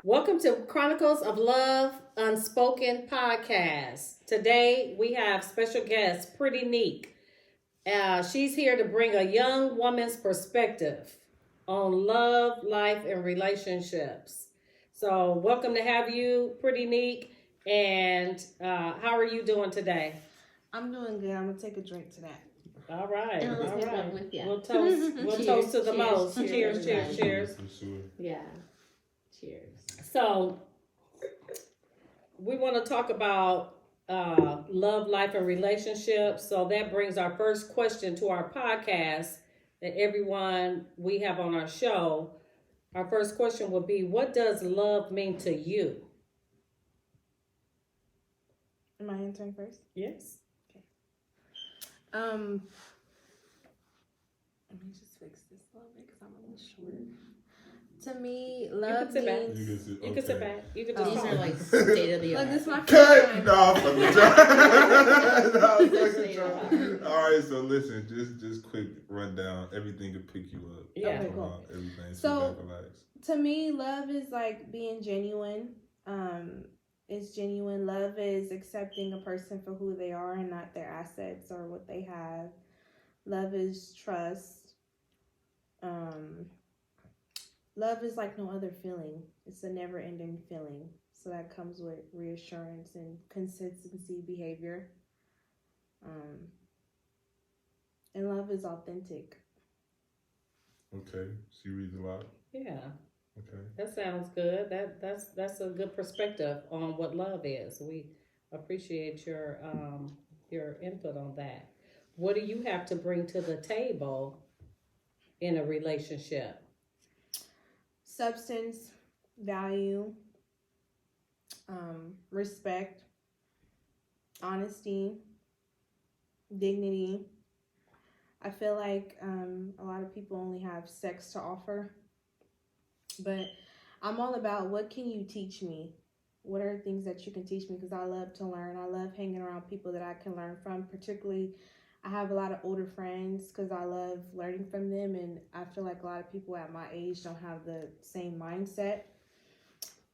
Welcome to Chronicles of Love Unspoken podcast. Today we have special guest, Pretty Neek. She's here to bring a young woman's perspective on love, life, and relationships. So, welcome to have you, Pretty Neek. And how are you doing today? I'm doing good. I'm gonna take a drink to that. All right, And let's all have right. one with you. We'll toast. We'll toast to the most. Cheers, cheers, cheers. For sure. Yeah. Cheers. So, we want to talk about love, life, and relationships. So that brings our first question to our podcast that everyone we have on our show. Our first question would be, what does love mean to you? Am I answering first? Yes. Let me just fix this a little bit because I'm a little short. To me, love sit back. means. You can sit back. You can just These talk. are like state of the Look, art. this is my first Cut! time. No, I'm fucking trying. No, I'm fucking trying. Yeah. All right, so listen, just quick rundown. Everything can pick you up. Yeah. Okay, cool. Everything. So- Sit back, relax. To me, love is like being genuine. It's genuine. Love is accepting a person for who they are and not their assets or what they have. Love is trust. Love is like no other feeling. It's a never-ending feeling. So that comes with reassurance and consistency behavior. And love is authentic. Okay, she reads a lot. Yeah, Okay. that sounds good. That's a good perspective on what love is. We appreciate your input on that. What do you have to bring to the table in a relationship? Substance, value, respect, honesty, dignity. I feel like a lot of people only have sex to offer, but I'm all about what can you teach me? What are things that you can teach me? Because I love to learn. I love hanging around people that I can learn from. Particularly, I have a lot of older friends because I love learning from them, and I feel like a lot of people at my age don't have the same mindset.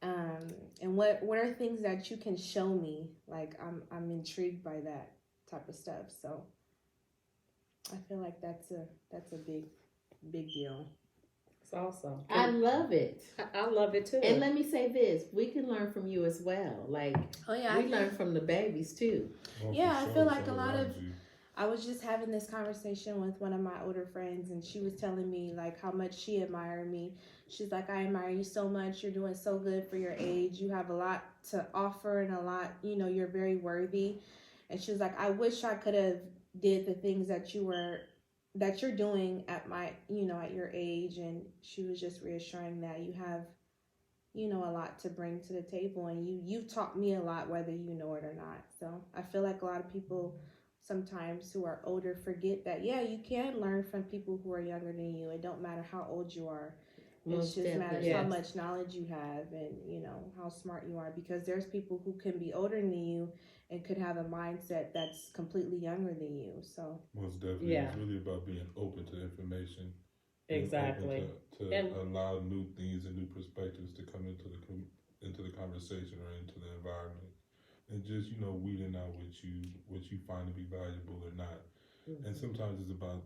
And what are things that you can show me? Like I'm intrigued by that type of stuff. So I feel like that's a big deal. It's awesome. I love it. I love it too. And let me say this, we can learn from you as well. Like, Oh yeah, we learn from the babies too. Oh, for Yeah, I sure, feel like so a lot around of- you. I was just having this conversation with one of my older friends, and she was telling me like how much she admired me. She's like, I admire you so much. You're doing so good for your age. You have a lot to offer and a lot, you're very worthy. And she was like, I wish I could have did the things that you're doing at my, at your age. And she was just reassuring that you have, a lot to bring to the table, and you've taught me a lot, whether you know it or not. So I feel like a lot of people sometimes who are older forget that, yeah, you can learn from people who are younger than you. It don't matter how old you are. It Most just matters definitely. how Yes. much knowledge you have and, how smart you are. Because there's people who can be older than you and could have a mindset that's completely younger than you. So Most definitely. Yeah. It's really about being open to information. being Exactly. open to And- allow new things and new perspectives to come into the conversation or into the environment, and just weeding out what you find to be valuable or not. Mm-hmm. And sometimes it's about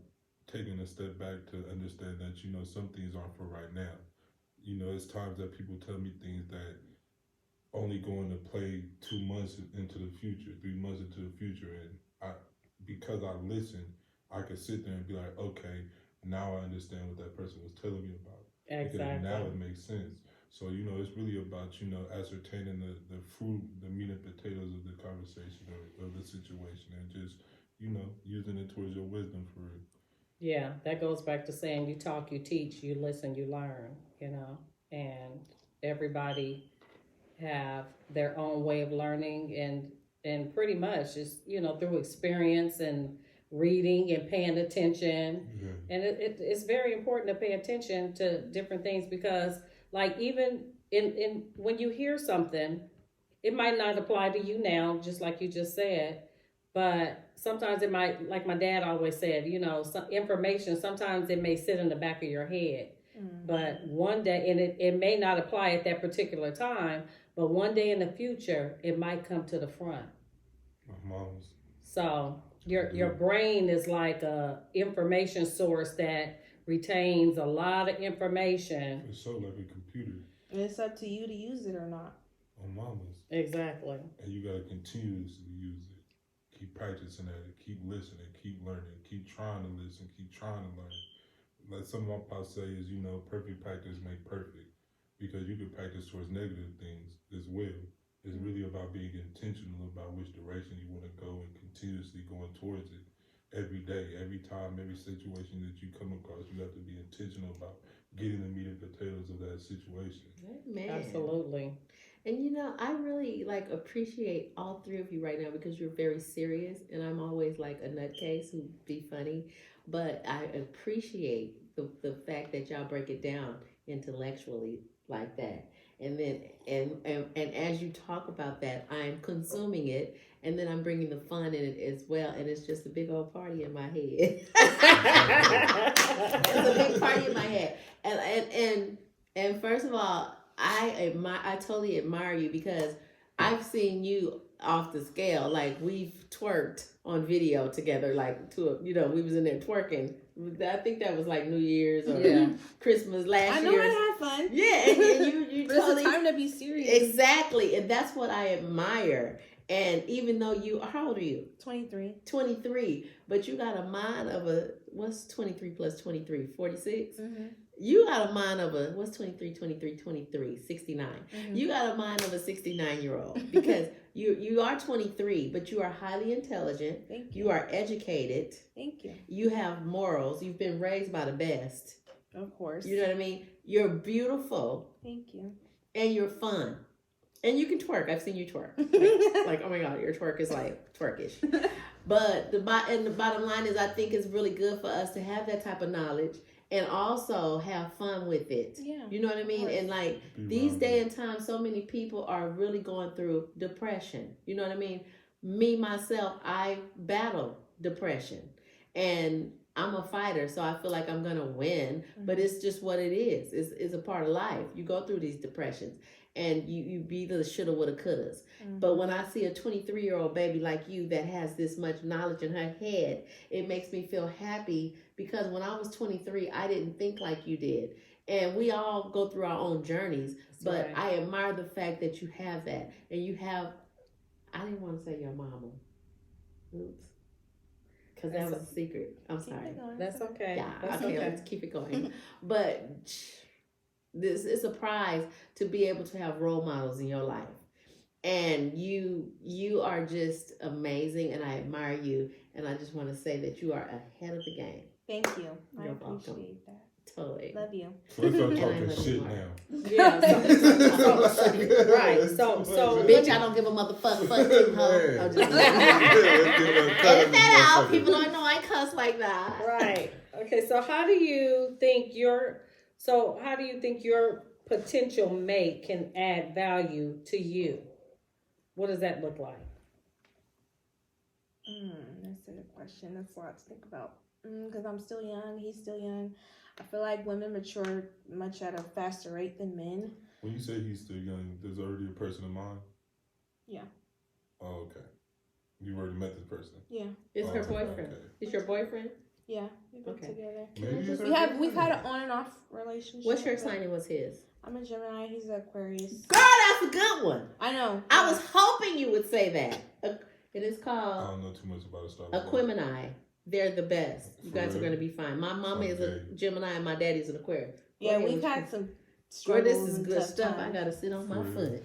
taking a step back to understand that some things aren't for right now. It's times that people tell me things that only going to play 2 months into the future, 3 months into the future, and because I listen, I could sit there and be like, okay, now I understand what that person was telling me about. Because now Exactly. it makes sense. So, it's really about, ascertaining the fruit, the meat and potatoes of the conversation or of the situation, and just, using it towards your wisdom for it. Yeah, that goes back to saying you talk, you teach, you listen, you learn, and everybody have their own way of learning, and pretty much it's, through experience and reading and paying attention. Yeah. And it's very important to pay attention to different things, because like even in when you hear something, it might not apply to you now, just like you just said, But sometimes it might, like my dad always said, some information, sometimes it may sit in the back of your head. But one day, and it may not apply at that particular time, but one day in the future, it might come to the front. My mom's. So your brain is like a information source that retains a lot of information. It's so like a computer. And it's up to you to use it or not. On mama's. Exactly. And you gotta continuously use it. Keep practicing at it. Keep listening. Keep learning. Keep trying to listen. Keep trying to learn. Like some of my pops say is, perfect practice make perfect. Because you can practice towards negative things as well. It's really about being intentional about which direction you want to go and continuously going towards it every day, every time, every situation that you come across. You have to be intentional about getting the meat and potatoes of that situation. Man. Absolutely. And I really appreciate all three of you right now because you're very serious, and I'm always like a nutcase who be funny, but I appreciate the fact that y'all break it down intellectually like that. And then and as you talk about that, I'm consuming it, and then I'm bringing the fun in it as well, and it's just a big old party in my head. It's a big party in my head, and first of all, I totally admire you because I've seen you off the scale. Like we've twerked on video together, we was in there twerking. I think that was like New Year's or Christmas last year. I know I had fun. Yeah, and you but totally, it's time to be serious. Exactly, and that's what I admire. And even though how old are you? 23. 23, but you got a mind of what's 23 plus 23? 46? Mm-hmm. You got a mind of what's 23, 69. Mm-hmm. You got a mind of a 69-year-old because you are 23, but you are highly intelligent. Thank you. You are educated. Thank you. You have morals. You've been raised by the best. Of course. You know what I mean? You're beautiful. Thank you. And you're fun. And you can twerk. I've seen you twerk. Like, oh my God, your twerk is like twerkish. But the bottom line is I think it's really good for us to have that type of knowledge and also have fun with it. Yeah. You know what I mean? And like these day and times, so many people are really going through depression. You know what I mean? Me, myself, I battle depression. And I'm a fighter, so I feel like I'm going to win. Mm-hmm. But it's just what it is. It's a part of life. You go through these depressions. And you be the shoulda, woulda, couldas. Mm-hmm. But when I see a 23-year-old baby like you that has this much knowledge in her head, it makes me feel happy because when I was 23, I didn't think like you did. And we all go through our own journeys. That's but right. I admire the fact that you have that. And you have, I didn't want to say your mama. Oops. Because that was a secret. I'm sorry. That's okay. Yeah, That's okay. Okay. Let's keep it going. But this is a prize to be able to have role models in your life. And you are just amazing, and I admire you. And I just want to say that you are ahead of the game. Thank you. You're I appreciate welcome. that. Totally. Love you. So let's start talking shit now. Yeah. Right. So bitch, I don't give a motherfucker fuck you, hoe. Edit that out. People don't know I cuss like that. Right. Okay. So how do you think your potential mate can add value to you? What does that look like? That's a good question. That's a lot to think about. Because I'm still young. He's still young. I feel like women mature much at a faster rate than men. When you say he's still young, there's already a person in mind? Yeah. Oh, okay. You've already met this person? Yeah. It's her boyfriend. Okay. It's your boyfriend? Yeah. We've been together. Maybe we've had an on and off relationship. What's your sign and what's his? I'm a Gemini. He's an Aquarius. Girl, that's a good one. I know. I was hoping you would say that. It is called. I don't know too much about it. Aquemini. They're the best. You guys are going to be fine. My mama is a Gemini and my daddy's an Aquarius. Yeah, we've had some struggles. Girl, this is good stuff. I got to sit on my foot.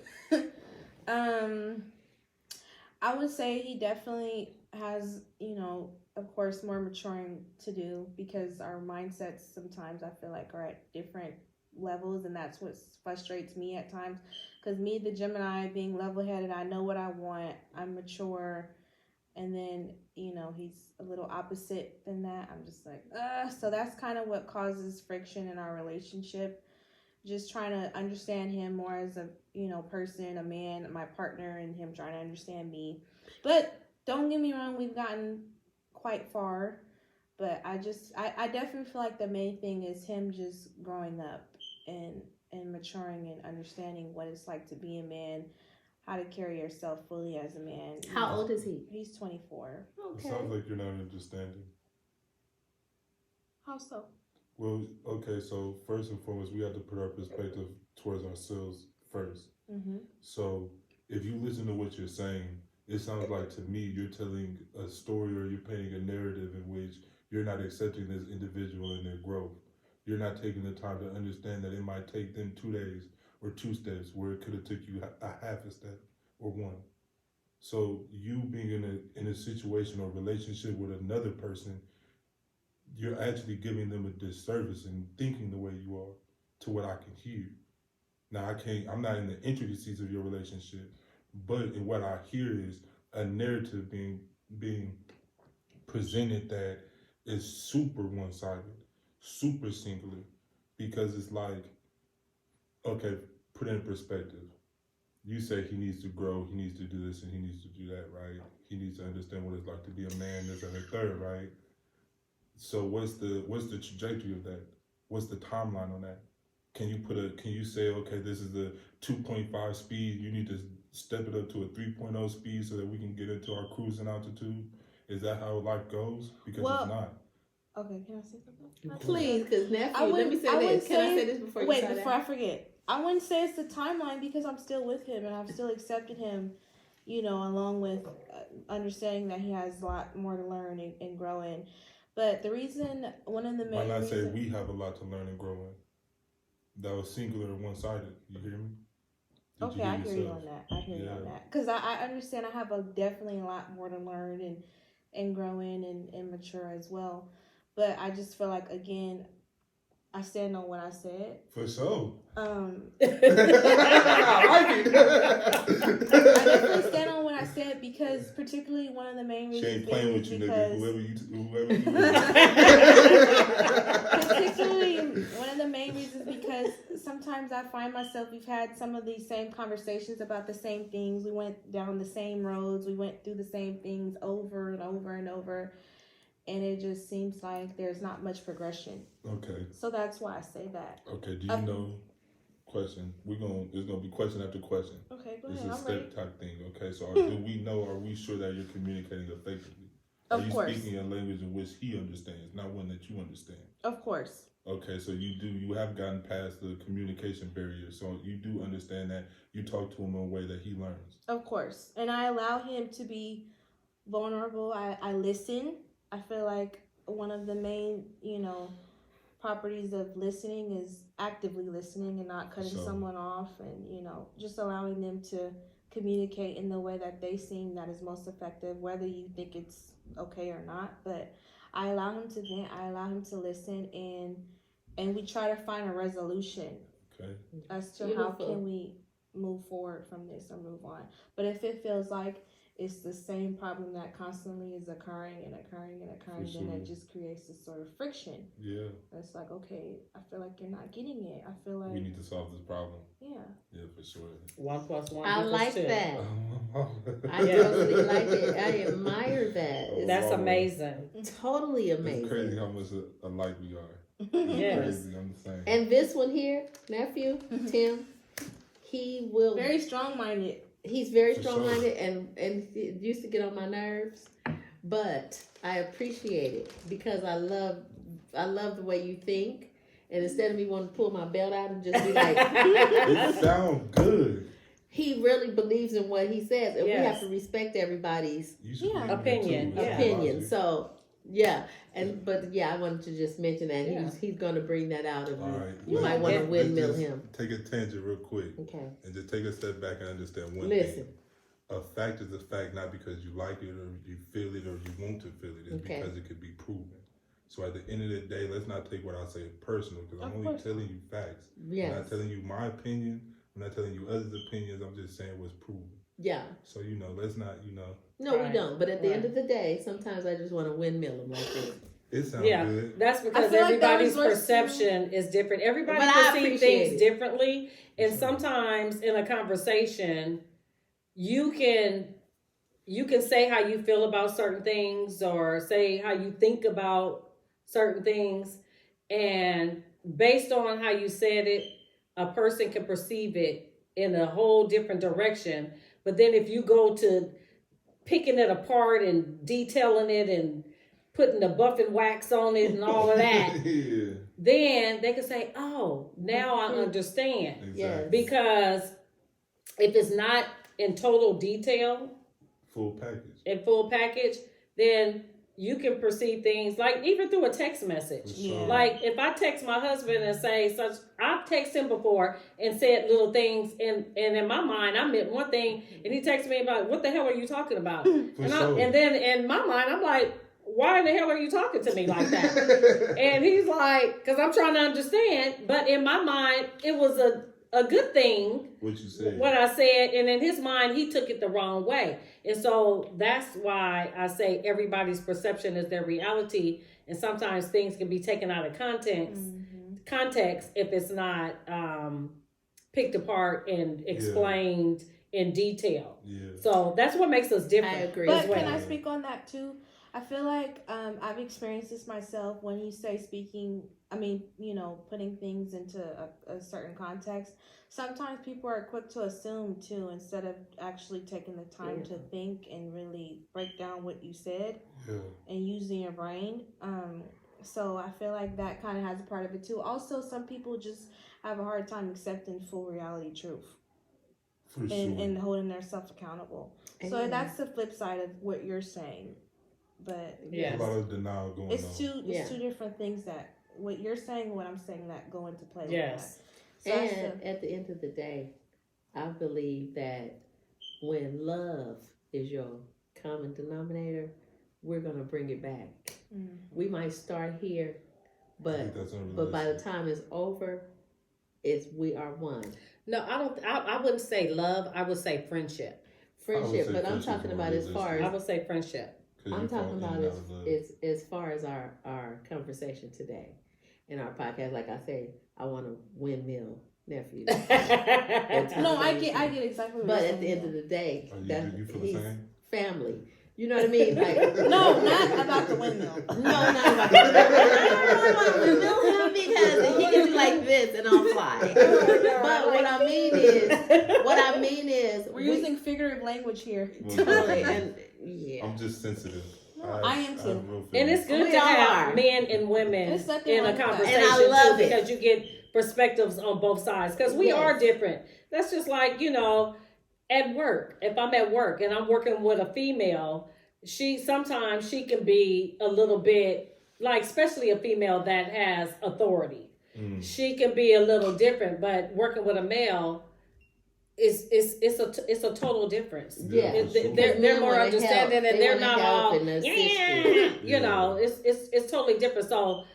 I would say he definitely has, of course, more maturing to do because our mindsets sometimes I feel like are at different levels, and that's what frustrates me at times. Because me, the Gemini, being level-headed, I know what I want. I'm mature. And then, he's a little opposite than that. I'm just like, so that's kind of what causes friction in our relationship. Just trying to understand him more as a, person, a man, my partner, and him trying to understand me. But don't get me wrong, we've gotten quite far, but I definitely feel like the main thing is him just growing up and maturing and understanding what it's like to be a man, how to carry yourself fully as a man. How old is he? He's 24. It sounds like you're not understanding. How so? Well, okay, so first and foremost, we have to put our perspective towards ourselves first. Mm-hmm. So if you listen to what you're saying, it sounds like to me you're telling a story or you're painting a narrative in which you're not accepting this individual and their growth. You're not taking the time to understand that it might take them 2 days or 2 steps where it could have took you a half a step or one. So you being in a situation or relationship with another person, you're actually giving them a disservice and thinking the way you are to what I can hear. Now I'm not in the intricacies of your relationship, but in what I hear is a narrative being presented that is super one-sided, super singular, because it's like, okay, put it in perspective. You say he needs to grow, he needs to do this, and he needs to do that, right? He needs to understand what it's like to be a man, this and the third, right? So what's the trajectory of that? What's the timeline on that? Can you say, okay, this is the 2.5 speed, you need to step it up to a 3.0 speed so that we can get into our cruising altitude? Is that how life goes? Because it's not. Okay, can I say something? Please, because nephew, let me say this. Can I say this before you say that? Before I forget. I wouldn't say it's the timeline because I'm still with him and I've still accepted him, along with understanding that he has a lot more to learn and grow in. But one of the main Why not say reasons... we have a lot to learn and grow in? That was singular and one-sided. You hear me? Okay, I hear you on that. Because I understand I have definitely a lot more to learn and grow in and mature as well. But I just feel like, again, I stand on what I said. For sure. I like it. I definitely stand on what I said because particularly one of the main reasons... She ain't playing with you, nigga. Whoever you Particularly one of the main reasons because sometimes I find myself, we've had some of these same conversations about the same things. We went down the same roads. We went through the same things over and over and over. And it just seems like there's not much progression. Okay. So that's why I say that. Okay, do you know... Question. There's gonna be question after question. Okay, go ahead. It's a I'm ready. step type thing. Okay, so are we sure that you're communicating effectively? Are you speaking a language in which he understands, not one that you understand? Of course. Okay, so you have gotten past the communication barrier, so you do understand that you talk to him in a way that he learns. Of course, and I allow him to be vulnerable. I listen. I feel like one of the main, properties of listening is actively listening and not cutting someone off and, just allowing them to communicate in the way that they seem that is most effective, whether you think it's okay or not. But I allow him to vent, I allow him to listen, and we try to find a resolution as to how can we move forward from this or move on. But if it feels like it's the same problem that constantly is occurring, then it just creates this sort of friction. Yeah. It's like, okay, I feel like you're not getting it. I feel like we need to solve this problem. Yeah. Yeah, for sure. 1 + 1 I like 2. that. I totally like it. I admire that. That's amazing. Totally amazing. It's crazy how much alike we are. Yes. Crazy, I'm the same. And this one here, nephew, Tim, he will... Very strong-minded. He's very strong-minded and it used to get on my nerves, but I appreciate it because I love the way you think. And instead of me wanting to pull my belt out and just be like, it sounds good. He really believes in what he says, and we have to respect everybody's opinion. So I wanted to just mention that he's going to bring that out of you. Right. You might want to windmill him. Take a tangent real quick. Okay. And just take a step back and understand one thing. A fact is a fact not because you like it or you feel it or you want to feel it. It's because it could be proven. So at the end of the day, let's not take what I say personal because I'm only telling you facts. Yes. I'm not telling you my opinion. I'm not telling you others' opinions. I'm just saying what's proven. Yeah. So, let's not, No, we don't. But at the end of the day, sometimes I just want to windmill them like this. It sounds good. That's because everybody's perception is different. Everybody perceives things differently. And sometimes in a conversation, you can you can say how you feel about certain things or say how you think about certain things, and based on how you said it, a person can perceive it in a whole different direction. But then if you go to picking it apart and detailing it and putting the buff and wax on it and all of that, Yeah. then they can say, oh, now I understand. Exactly. Because if it's not in total detail, Full package. full package, then you can perceive things like even through a text message. Sure. Like if I text my husband and say such, I've texted him before and said little things, and in my mind I meant one thing, and he texted me about what the hell are you talking about? And then in my mind I'm like, why in the hell are you talking to me like that? And he's like, because I'm trying to understand, but in my mind it was a good thing what you said, what I said, and in his mind he took it the wrong way. And so that's why I say everybody's perception is their reality, and sometimes things can be taken out of context if it's not picked apart and explained in detail. So that's what makes us different. I agree. But can I speak on that too? I feel like I've experienced this myself. When you say speaking, I mean, putting things into a certain context, sometimes people are quick to assume too, instead of actually taking the time to think and really break down what you said and using your brain. So I feel like that kind of has a part of it too. Also, some people just have a hard time accepting full reality truth. And holding themselves accountable. So that's the flip side of what you're saying. But a lot of denial going on. It's two different things, that what you're saying and what I'm saying that go into play. Yes. So and at the end of the day, I believe that when love is your common denominator, we're gonna bring it back. Mm-hmm. We might start here, but by the time it's over, we are one. No, I don't. I wouldn't say love. I would say friendship. But I'm talking about as far as I would say friendship. I'm talking about as far as our conversation today in our podcast. Like I said, I want a windmill nephew. No, I get exactly what you're saying. But at the end of the day, you feel the same? Family. You know what I mean? Like, no, not about the windmill. No, not about the windmill. I don't want to windmill him because he can do like this and I'll fly. But what I mean is, we're using figurative language here. Totally, and I'm just sensitive. I am too. And it's good to have men and women in a conversation and I love too, because you get perspectives on both sides, because we are different. That's just like, at work. If I'm at work and I'm working with a female, sometimes she can be a little bit like, especially a female that has authority. She can be a little different, but working with a male, it's a total difference. Yeah, they're more understanding, and they're not all it's it's totally different. So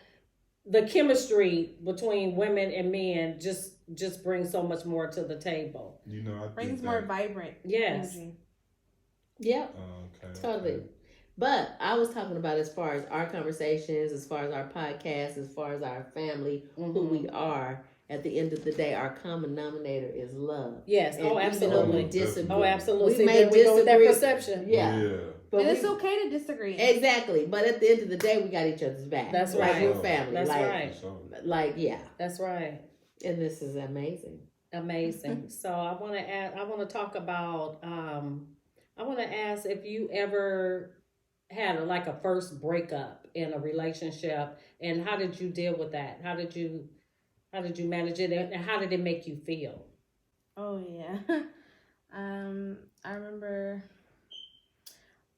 the chemistry between women and men just brings so much more to the table. I brings more vibrant. Yes. Energy. Yep. Totally. Okay. But I was talking about as far as our conversations, as far as our podcast, as far as our family, who we are. At the end of the day, our common denominator is love. Yes. And absolutely. We disagree. Oh, absolutely. We may disagree with that perception. Yeah. But it's okay to disagree. Exactly. But at the end of the day, we got each other's back. That's right. Like we're family. That's right. That's right. And this is amazing. Amazing. So I want to talk about. I want to ask if you ever had a first breakup in a relationship, and how did you deal with that? How did you manage it, and how did it make you feel? Oh yeah. I remember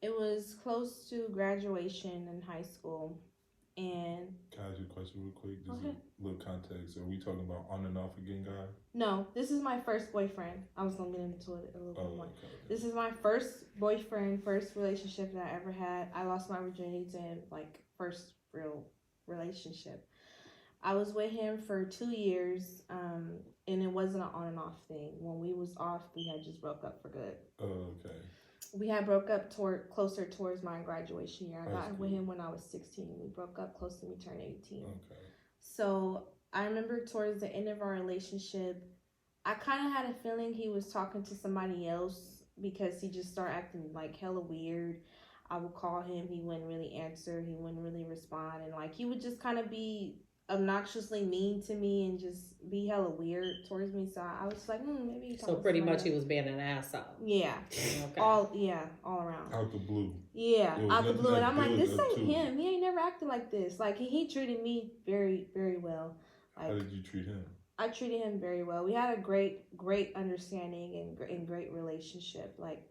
it was close to graduation in high school, and can I ask you a question real quick? Just a little context. Are we talking about on and off again guy? No, this is my first boyfriend. I was gonna get into it a little bit more. Okay. This is my first boyfriend, first relationship that I ever had. I lost my virginity to him, first real relationship. I was with him for 2 years, and it wasn't an on and off thing. When we was off, we had just broke up for good. Oh, okay. We had broke up closer towards my graduation year. I got with him when I was 16. We broke up close to me turning 18. Okay. So I remember towards the end of our relationship, I kind of had a feeling he was talking to somebody else. because he just started acting like hella weird. I would call him, he wouldn't really answer, he wouldn't really respond, and like he would just kind of be obnoxiously mean to me and just be hella weird towards me. So I was like, maybe he's So pretty much he was being an asshole. Yeah. Okay. All around. Out the blue. Yeah, out the blue. And I'm like, this ain't too. him. He ain't never acted like this. Like he treated me very, very well. Like, how did you treat him? I treated him very well. We had a great understanding and great relationship. Like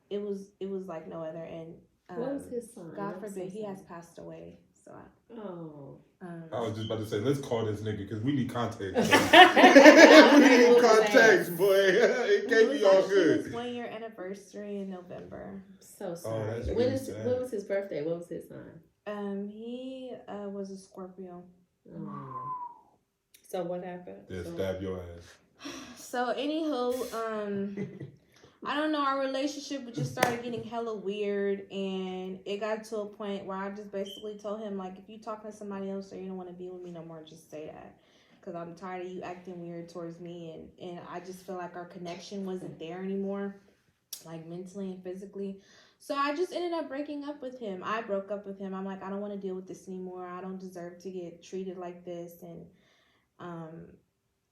it was like no other. And what was his son? God forbid, he has passed away. So I was just about to say, let's call this nigga because we need context. we need need context, boy. It can't be all good. His 1 year anniversary in November. So sorry. that's when really is sad. when was his birthday? What was his sign? He was a Scorpio. Oh. So what happened? Yeah, stab your ass. So anywho, I don't know, our relationship just started getting hella weird, and it got to a point where I just basically told him, like, if you talking to somebody else or you don't want to be with me no more, just say that, because I'm tired of you acting weird towards me, and I just feel like our connection wasn't there anymore, like mentally and physically. So I just ended up breaking up with him. I broke up with him. I'm like, I don't want to deal with this anymore. I don't deserve to get treated like this.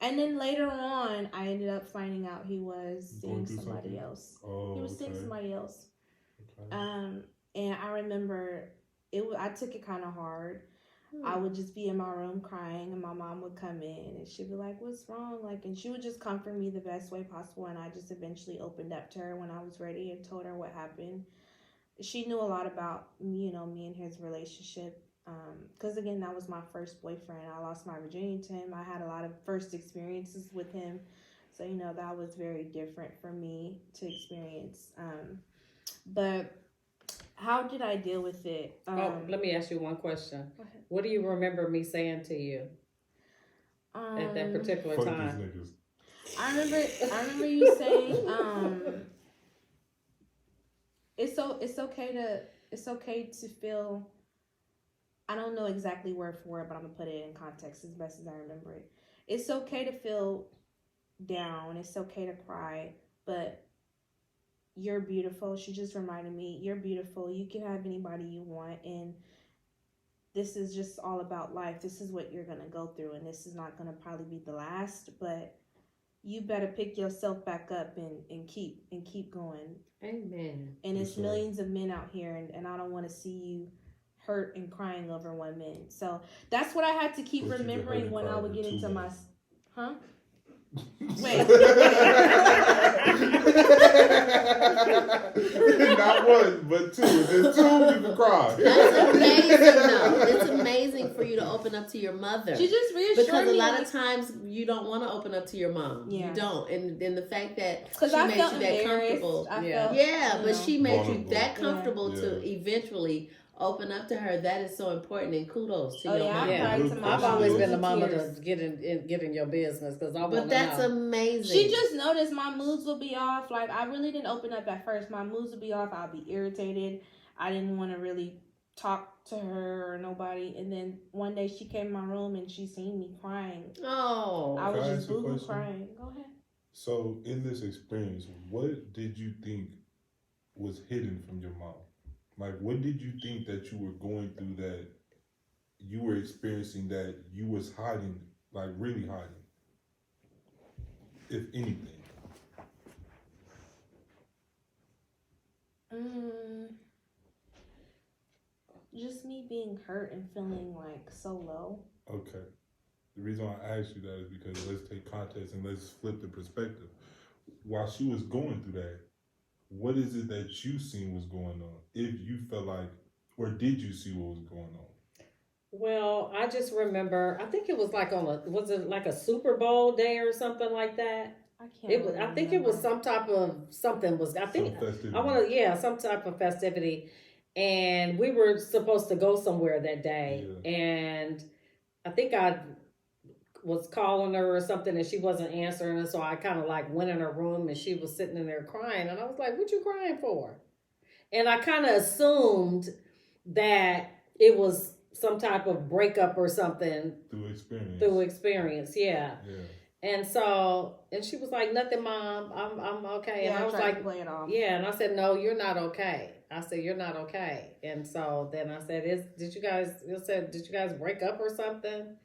And then later on, I ended up finding out he was seeing somebody else. Oh, he was seeing somebody else. Okay. And I remember I took it kind of hard. I would just be in my room crying, and my mom would come in, and she'd be like, "What's wrong?" Like, and she would just comfort me the best way possible. And I just eventually opened up to her when I was ready and told her what happened. She knew a lot about me and his relationship. Because again, that was my first boyfriend. I lost my virginity to him. I had a lot of first experiences with him. So, that was very different for me to experience. But how did I deal with it? Let me ask you one question. Go ahead. What do you remember me saying to you at that particular Fuck time? these niggas. I remember you saying, it's okay to feel, I don't know exactly word for word, but I'm gonna put it in context as best as I remember it. It's okay to feel down. It's okay to cry, but you're beautiful. She just reminded me, you're beautiful. You can have anybody you want, and this is just all about life. This is what you're gonna go through, and this is not gonna probably be the last, but you better pick yourself back up and keep going. Amen. And it's millions of men out here, and I don't want to see you hurt and crying over one man. So that's what I had to keep remembering when I would get into my... Huh? Wait. Not one, but two. If there's two, you can cry. That's amazing, though. It's amazing for you to open up to your mother. She just reassured me. Because a lot of times you don't want to open up to your mom. Yeah. You don't. And the fact that she I made felt you that comfortable. But she made you that comfortable to eventually open up to her. That is so important, and kudos to your mom. I've always been the mama to get in your business because I want to know. But that's amazing. She just noticed my moods will be off. Like, I really didn't open up at first. My moods would be off. I'll be irritated. I didn't want to really talk to her or nobody. And then one day she came in my room and she seen me crying. Oh. I was just boo-hoo crying. Go ahead. So, in this experience, what did you think was hidden from your mom? Like, what did you think that you were going through that you were experiencing that you was hiding, like really hiding, if anything? Just me being hurt and feeling like so low. Okay. The reason why I asked you that is because let's take context and let's flip the perspective. While she was going through that, what is it that you seen was going on? If you felt like, or did you see what was going on? Well, I just remember, I think it was like was it like a Super Bowl day or something like that? I can't. I think it was some type of something was. I think some type of festivity, and we were supposed to go somewhere that day, and I think I was calling her or something and she wasn't answering, and so I kind of like went in her room and she was sitting in there crying, and I was like, "What you crying for?" And I kind of assumed that it was some type of breakup or something through experience. Yeah. And so, and she was like, "Nothing, mom. I'm okay." And Yeah, I was tried to like, play it off. "Yeah." And I said, "No, you're not okay." I said, "You're not okay." And so then I said, did you guys?" I said, "Did you guys break up or something?"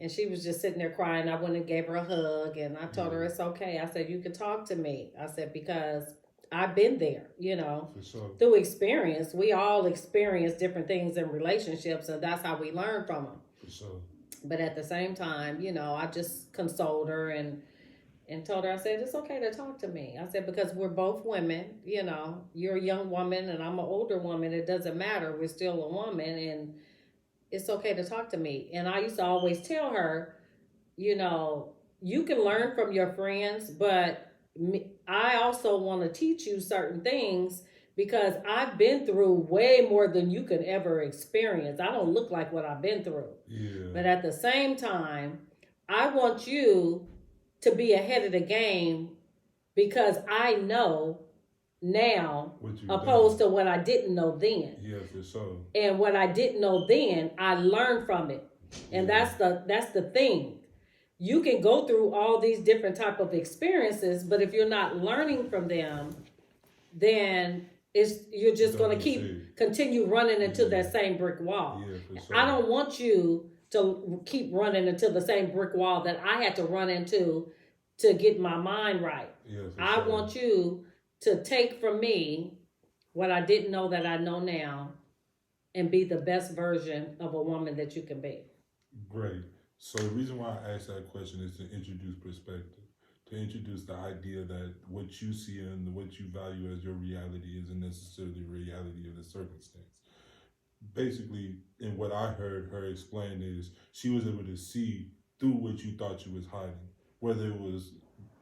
And she was just sitting there crying. I went and gave her a hug, and I told her it's okay. I said, "You can talk to me." I said, "Because I've been there, For sure. through experience. We all experience different things in relationships, and that's how we learn from them." For sure. But at the same time, I just consoled her and told her, I said, "It's okay to talk to me." I said, "Because we're both women, you're a young woman and I'm an older woman. It doesn't matter. We're still a woman, and it's okay to talk to me." And I used to always tell her, you can learn from your friends, but I also want to teach you certain things because I've been through way more than you could ever experience. I don't look like what I've been through. Yeah. But at the same time, I want you to be ahead of the game because I know now opposed to what I didn't know then. Yeah, for sure. And what I didn't know then, I learned from it. And that's the thing. You can go through all these different type of experiences, but if you're not learning from them, then you're just going to continue running into that same brick wall. Yeah, for sure. I don't want you to keep running into the same brick wall that I had to run into to get my mind right. Yeah, I want you to take from me what I didn't know that I know now and be the best version of a woman that you can be. Great. So the reason why I asked that question is to introduce perspective, to introduce the idea that what you see and what you value as your reality isn't necessarily the reality of the circumstance. Basically, in what I heard her explain is she was able to see through what you thought you was hiding, whether it was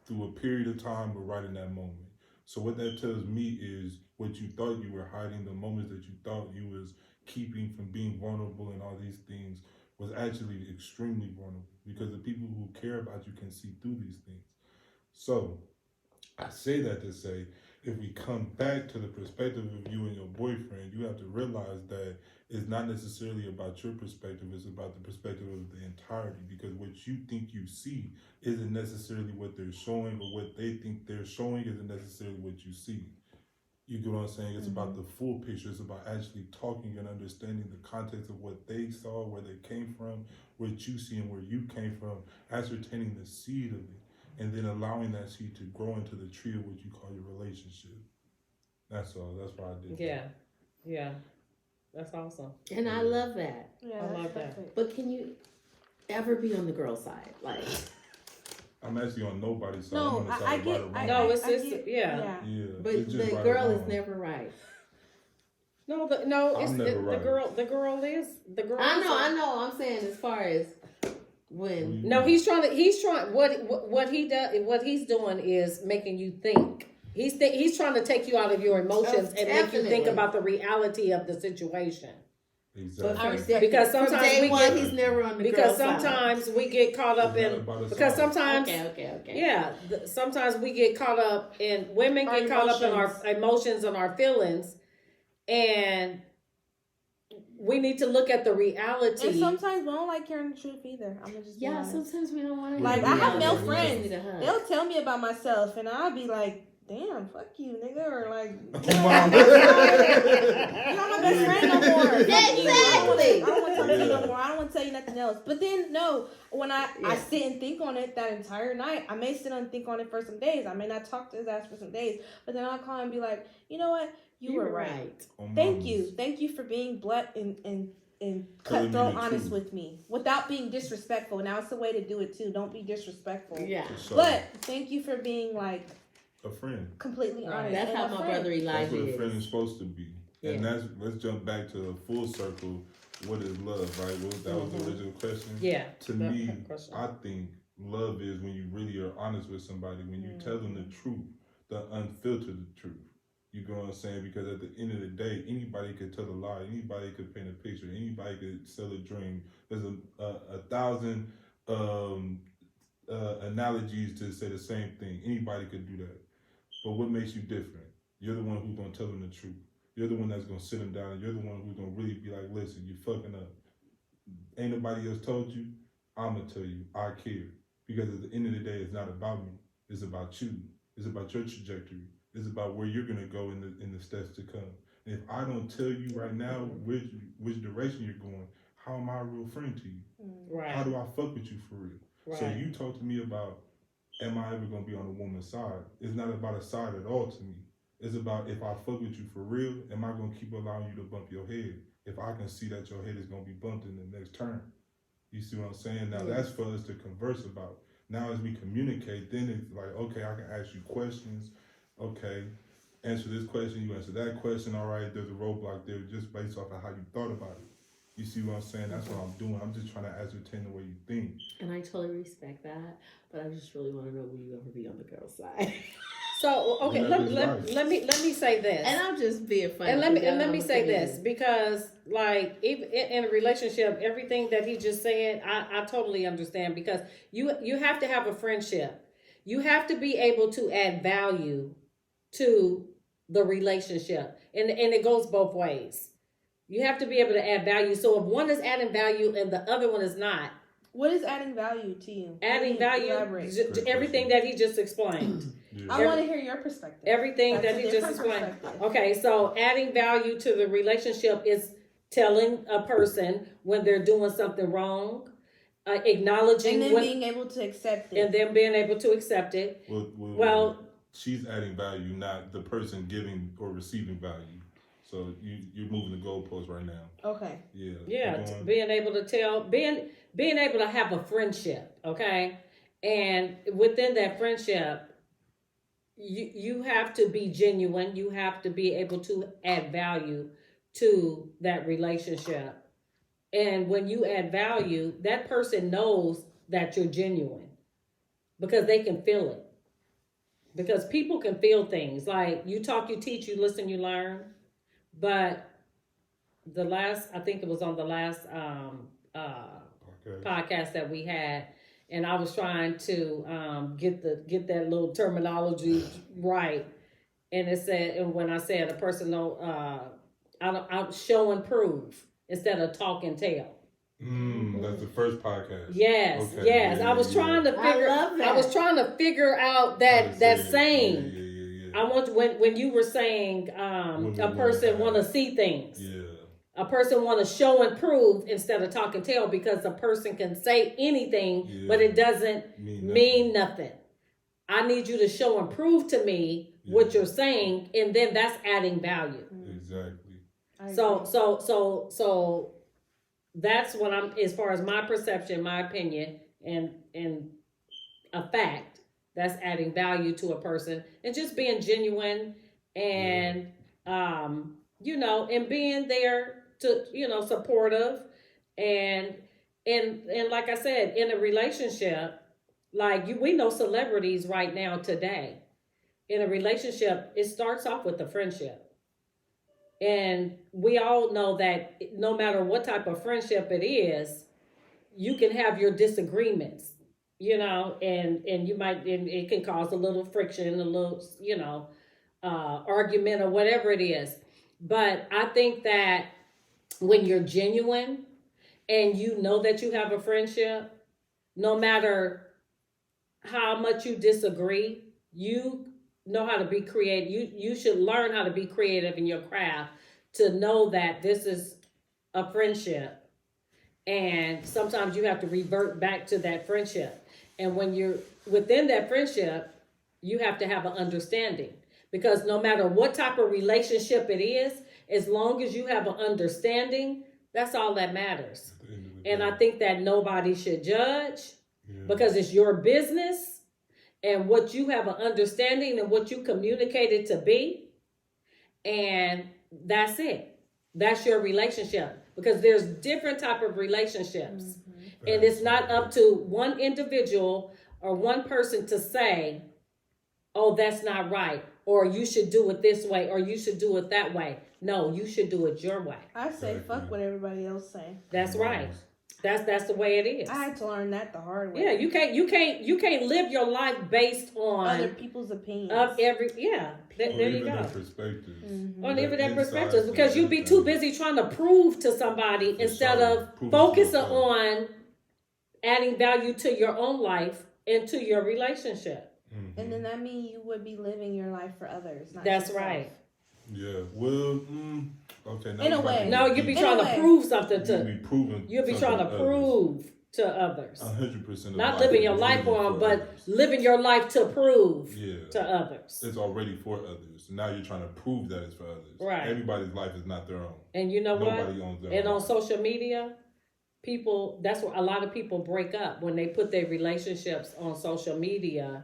through a period of time or right in that moment. So what that tells me is what you thought you were hiding, the moments that you thought you was keeping from being vulnerable and all these things was actually extremely vulnerable because the people who care about you can see through these things. So I say that to say, if we come back to the perspective of you and your boyfriend, you have to realize that it's not necessarily about your perspective, it's about the perspective of the entirety, because what you think you see isn't necessarily what they're showing, or what they think they're showing isn't necessarily what you see. You get what I'm saying? It's about the full picture. It's about actually talking and understanding the context of what they saw, where they came from, what you see and where you came from, ascertaining the seed of it, and then allowing that seed to grow into the tree of what you call your relationship. That's all. That's why I did that. Yeah. That's awesome. And I love that. Yeah, I love that's that. But can you ever be on the girl side? Like, I'm actually on nobody's side. No, I'm on the side I of get. right or wrong. No, it's just Yeah. Yeah, but it's just the right girl or is wrong. never right. No, I'm never right. the girl is. I know. I'm saying as far as when. No, he's trying what he does, what he's doing is making you think. He's trying to take you out of your emotions and make you think about the reality of the situation. Exactly. Because sometimes he's never on the because girl sometimes side. we get caught up in because sometimes Okay. yeah, sometimes we get caught up in women get caught up in our emotions and our feelings, and we need to look at the reality. And sometimes we don't like hearing the truth either. I'm gonna just be honest. Sometimes we don't want to. Like I have male friends. They'll They'll tell me about myself, and I'll be like, "Damn, fuck you, nigga," or like, "You're not my best friend no more." Exactly. I don't want to talk to you no more. I don't want to tell you nothing else. But then no, when I sit and think on it that entire night, I may sit and think on it for some days. I may not talk to his ass for some days, but then I'll call and be like, "You know what? You were right. Thank you for being blunt and cutthroat honest with me without being disrespectful. Now it's the way to do it too. Don't be disrespectful. Yeah. Sure. But thank you for being like a friend. Completely honest. That's how my brother Elijah That's what a is. friend is supposed to be. And let's jump back to the full circle. What is love, right? That was the original question. Yeah. To me, I think love is when you really are honest with somebody, when you tell them the truth, the unfiltered truth. You know what I'm saying? Because at the end of the day, anybody could tell a lie, anybody could paint a picture, anybody could sell a dream. There's a thousand analogies to say the same thing. Anybody could do that. But what makes you different? You're the one who's gonna tell them the truth. You're the one that's gonna sit them down. You're the one who's gonna really be like, listen, you fucking up. Ain't nobody else told you. I'm gonna tell you. I care. Because at the end of the day, it's not about me. It's about you. It's about your trajectory. It's about where you're gonna go in the steps to come. And if I don't tell you right now which direction you're going, how am I a real friend to you? Right. How do I fuck with you for real? Right. So you talk to me about, am I ever gonna be on a woman's side? It's not about a side at all to me. It's about, if I fuck with you for real, am I gonna keep allowing you to bump your head? If I can see that your head is gonna be bumped in the next turn. You see what I'm saying? Now that's for us to converse about. Now as we communicate, then it's like, okay, I can ask you questions. Okay, answer this question, you answer that question. All right, there's a roadblock there just based off of how you thought about it. You see what I'm saying? That's what I'm doing. I'm just trying to ascertain the way you think. And I totally respect that, but I just really want to know when you're gonna be on the girl's side. So okay, let me say this, and I'm just being funny. And let me say this, because like even in a relationship, everything that he just said, I totally understand, because you have to have a friendship. You have to be able to add value to the relationship, and it goes both ways. You have to be able to add value. So if one is adding value and the other one is not, what is adding value to you? Adding value, everything that he just explained. Yeah. I want to hear your perspective. Everything that he just explained. Okay, so adding value to the relationship is telling a person when they're doing something wrong, acknowledging, and then being able to accept it, and then being able to accept it. Well, she's adding value, not the person giving or receiving value. So you're moving the goalpost right now. Okay. Yeah. Yeah. Being able to tell, being able to have a friendship. Okay, and within that friendship, you have to be genuine. You have to be able to add value to that relationship. And when you add value, that person knows that you're genuine because they can feel it. Because people can feel things. Like you talk, you teach, you listen, you learn. But I think it was on the last podcast that we had, and I was trying to get that little terminology right, and it said, and when I said a person I'll show and prove instead of talk and tell. That's the first podcast. Yes, okay. Yes. Yeah, I was trying to figure. I was trying to figure out that saying. Yeah. I want when you were saying a person want to see things. Yeah. A person want to show and prove instead of talk and tell, because a person can say anything, but it doesn't mean nothing. I need you to show and prove to me what you're saying, and then that's adding value. Exactly. So that's what I'm, as far as my perception, my opinion, and a fact. That's adding value to a person and just being genuine and, and being there to, supportive and like I said, in a relationship, like we know celebrities right now today. In a relationship, it starts off with a friendship. And we all know that no matter what type of friendship it is, you can have your disagreements. And you might, and it can cause a little friction, a little, argument or whatever it is. But I think that when you're genuine and you know that you have a friendship, no matter how much you disagree, you know how to be creative. You should learn how to be creative in your craft to know that this is a friendship. And sometimes you have to revert back to that friendship. And when you're within that friendship, you have to have an understanding, because no matter what type of relationship it is, as long as you have an understanding, that's all that matters. And I think that nobody should judge because it's your business and what you have an understanding and what you communicated to be. And that's it. That's your relationship, because there's different type of relationships. Mm-hmm. And it's not up to one individual or one person to say, oh, that's not right, or you should do it this way, or you should do it that way. No, you should do it your way. I say fuck what everybody else say. That's right. That's the way it is. I had to learn that the hard way. Yeah, you can't live your life based on other people's opinions. There you go. Perspectives. Mm-hmm. Or even that perspectives, because you'd be too busy trying to prove to somebody instead of focusing on adding value to your own life into your relationship. Mm-hmm. And then that means you would be living your life for others, not That's yourself. right. Yeah. Well, okay. Now In a we about way. to No, get you be deep. trying to prove something You to. be proving. You'll be trying to prove to others. 100%. Not living your life for them, but living your life to prove to others. It's already for others. Now you're trying to prove that it's for others. Right. Everybody's life is not their own. And you know Nobody what? owns their And own. on social media, people, that's where a lot of people break up when they put their relationships on social media.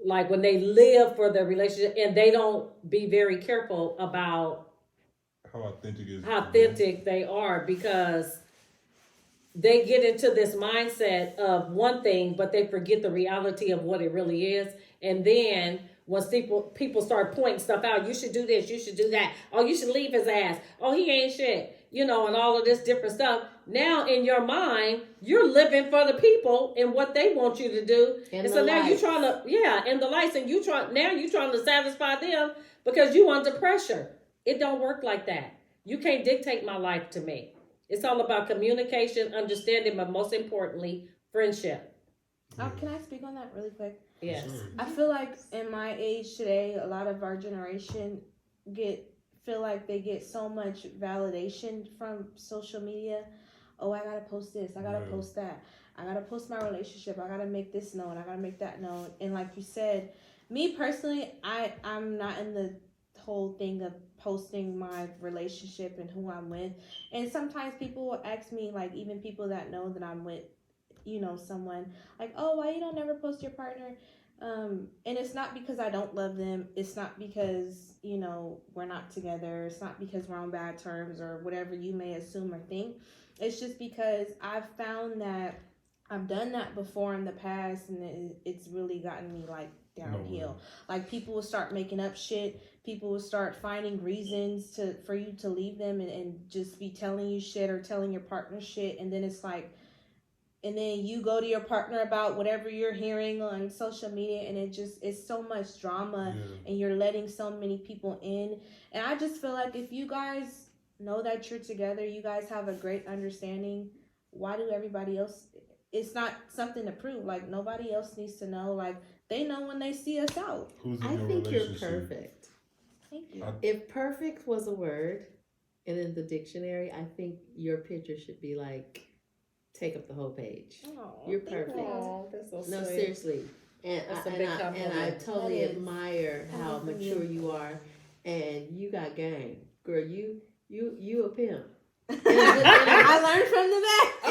Like when they live for their relationship and they don't be very careful about how authentic they are, because they get into this mindset of one thing, but they forget the reality of what it really is. And then when people start pointing stuff out, you should do this, you should do that. Oh, you should leave his ass. Oh, he ain't shit. And all of this different stuff. Now in your mind, you're living for the people and what they want you to do. And so now you're trying to, and the lights, and you're trying to satisfy them because you under pressure. It don't work like that. You can't dictate my life to me. It's all about communication, understanding, but most importantly, friendship. Can I speak on that really quick? Yes. Sure. I feel like in my age today, a lot of our generation feel like they get so much validation from social media. Oh, I gotta post this, I gotta post that, I gotta post my relationship, I gotta make this known, I gotta make that known. And like you said, me personally, I'm not in the whole thing of posting my relationship and who I'm with. And sometimes people will ask me, like even people that know that I'm with, someone, like, oh, why you don't never post your partner? And it's not because I don't love them. It's not because, we're not together. It's not because we're on bad terms or whatever you may assume or think. It's just because I've found that I've done that before in the past, and it's really gotten me like downhill. Like people will start making up shit. People will start finding reasons for you to leave them and just be telling you shit or telling your partner shit. And then it's like, and then you go to your partner about whatever you're hearing on social media, and it's so much drama, and you're letting so many people in. And I just feel like if you guys know that you're together, you guys have a great understanding, why do everybody else? It's not something to prove. Like nobody else needs to know. Like they know when they see us out. I think you're perfect. Thank you. If perfect was a word, and in the dictionary, I think your picture should be like, take up the whole page. Oh, you're perfect. That's so No, sweet. seriously. And I totally admire how mature you are, and you got game, girl. You a pimp. I learned from the back. Oh,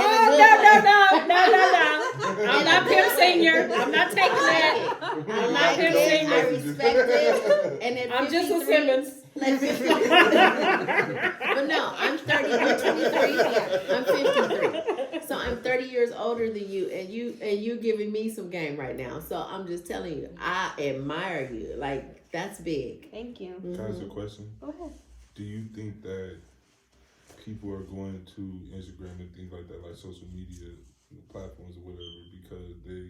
no. I'm not Pimp Senior. I'm not taking that. I'm not Pimp Senior. I respect it. And I'm just a Simmons. But no, I'm 30. I'm 23. I'm 53. So I'm 30 years older than you, and you giving me some game right now. So I'm just telling you, I admire you. Like that's big. Thank you. Can I ask a question? Go ahead. Do you think that people are going to Instagram and things like that, like social media platforms or whatever, because they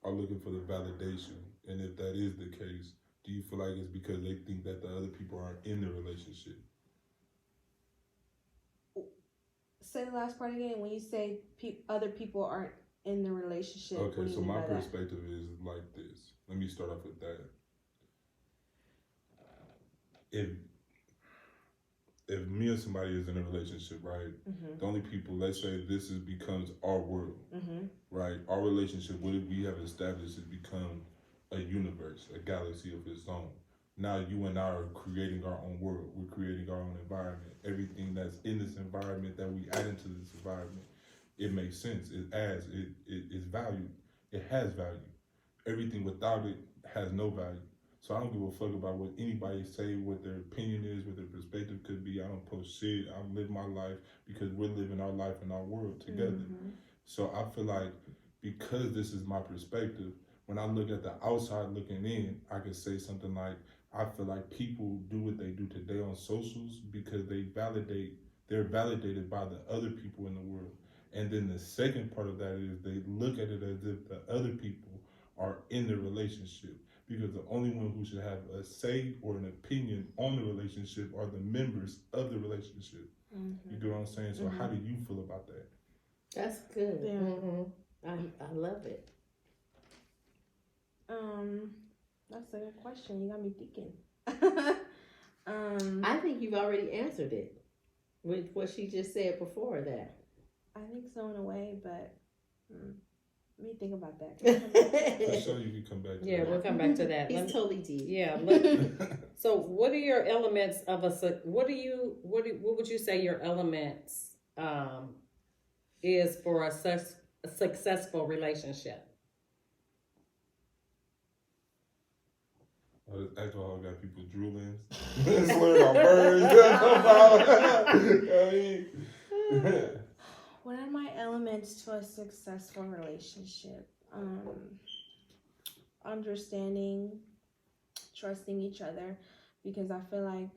are looking for the validation? And if that is the case, do you feel like it's because they think that the other people aren't in the relationship? Say the last part again. When you say other people aren't in the relationship. Okay, so my perspective is like this. Let me start off with that. If me and somebody is in a relationship, right? Mm-hmm. The only people, let's say this becomes our world, right? Our relationship, what we have established, has become a universe, a galaxy of its own. Now you and I are creating our own world. We're creating our own environment. Everything that's in this environment that we add into this environment, it makes sense. It adds. It is valued. It has value. Everything without it has no value. So I don't give a fuck about what anybody say, what their opinion is, what their perspective could be. I don't post shit. I live my life because we're living our life in our world together. So I feel like because this is my perspective, when I look at the outside looking in, I can say something like, I feel like people do what they do today on socials because they're validated by the other people in the world. And then the second part of that is they look at it as if the other people are in the relationship, because the only one who should have a say or an opinion on the relationship are the members of the relationship. You get what I'm saying? So how do you feel about that? That's good. Yeah. I love it. That's a good question. You got me thinking. I think you've already answered it with what she just said before that. I think so in a way, but let me think about that. For sure, you can come back to Yeah, that. we'll come back to that. He's totally deep. Yeah. So, what are your elements of what would you say your elements is for a successful relationship? Oh, this alcohol got people drooling. Slurring on birds. I mean, What are my elements to a successful relationship? Understanding, trusting each other, because I feel like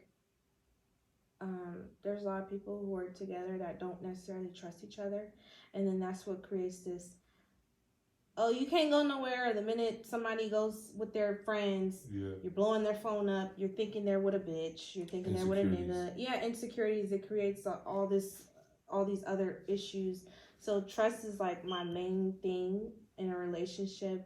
there's a lot of people who are together that don't necessarily trust each other, and then that's what creates this. Oh, you can't go nowhere. The minute somebody goes with their friends, you're blowing their phone up. You're thinking they're with a bitch. You're thinking they're with a nigga. Yeah, insecurities. It creates all these other issues. So trust is like my main thing in a relationship.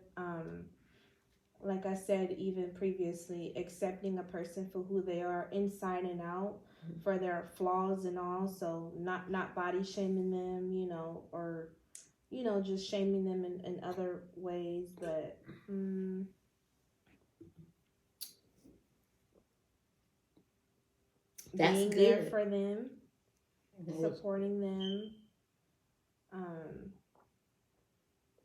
Like I said, even previously, accepting a person for who they are inside and out, for their flaws and all. So not body shaming them, or just shaming them in other ways, but That's being good. there for them, supporting them,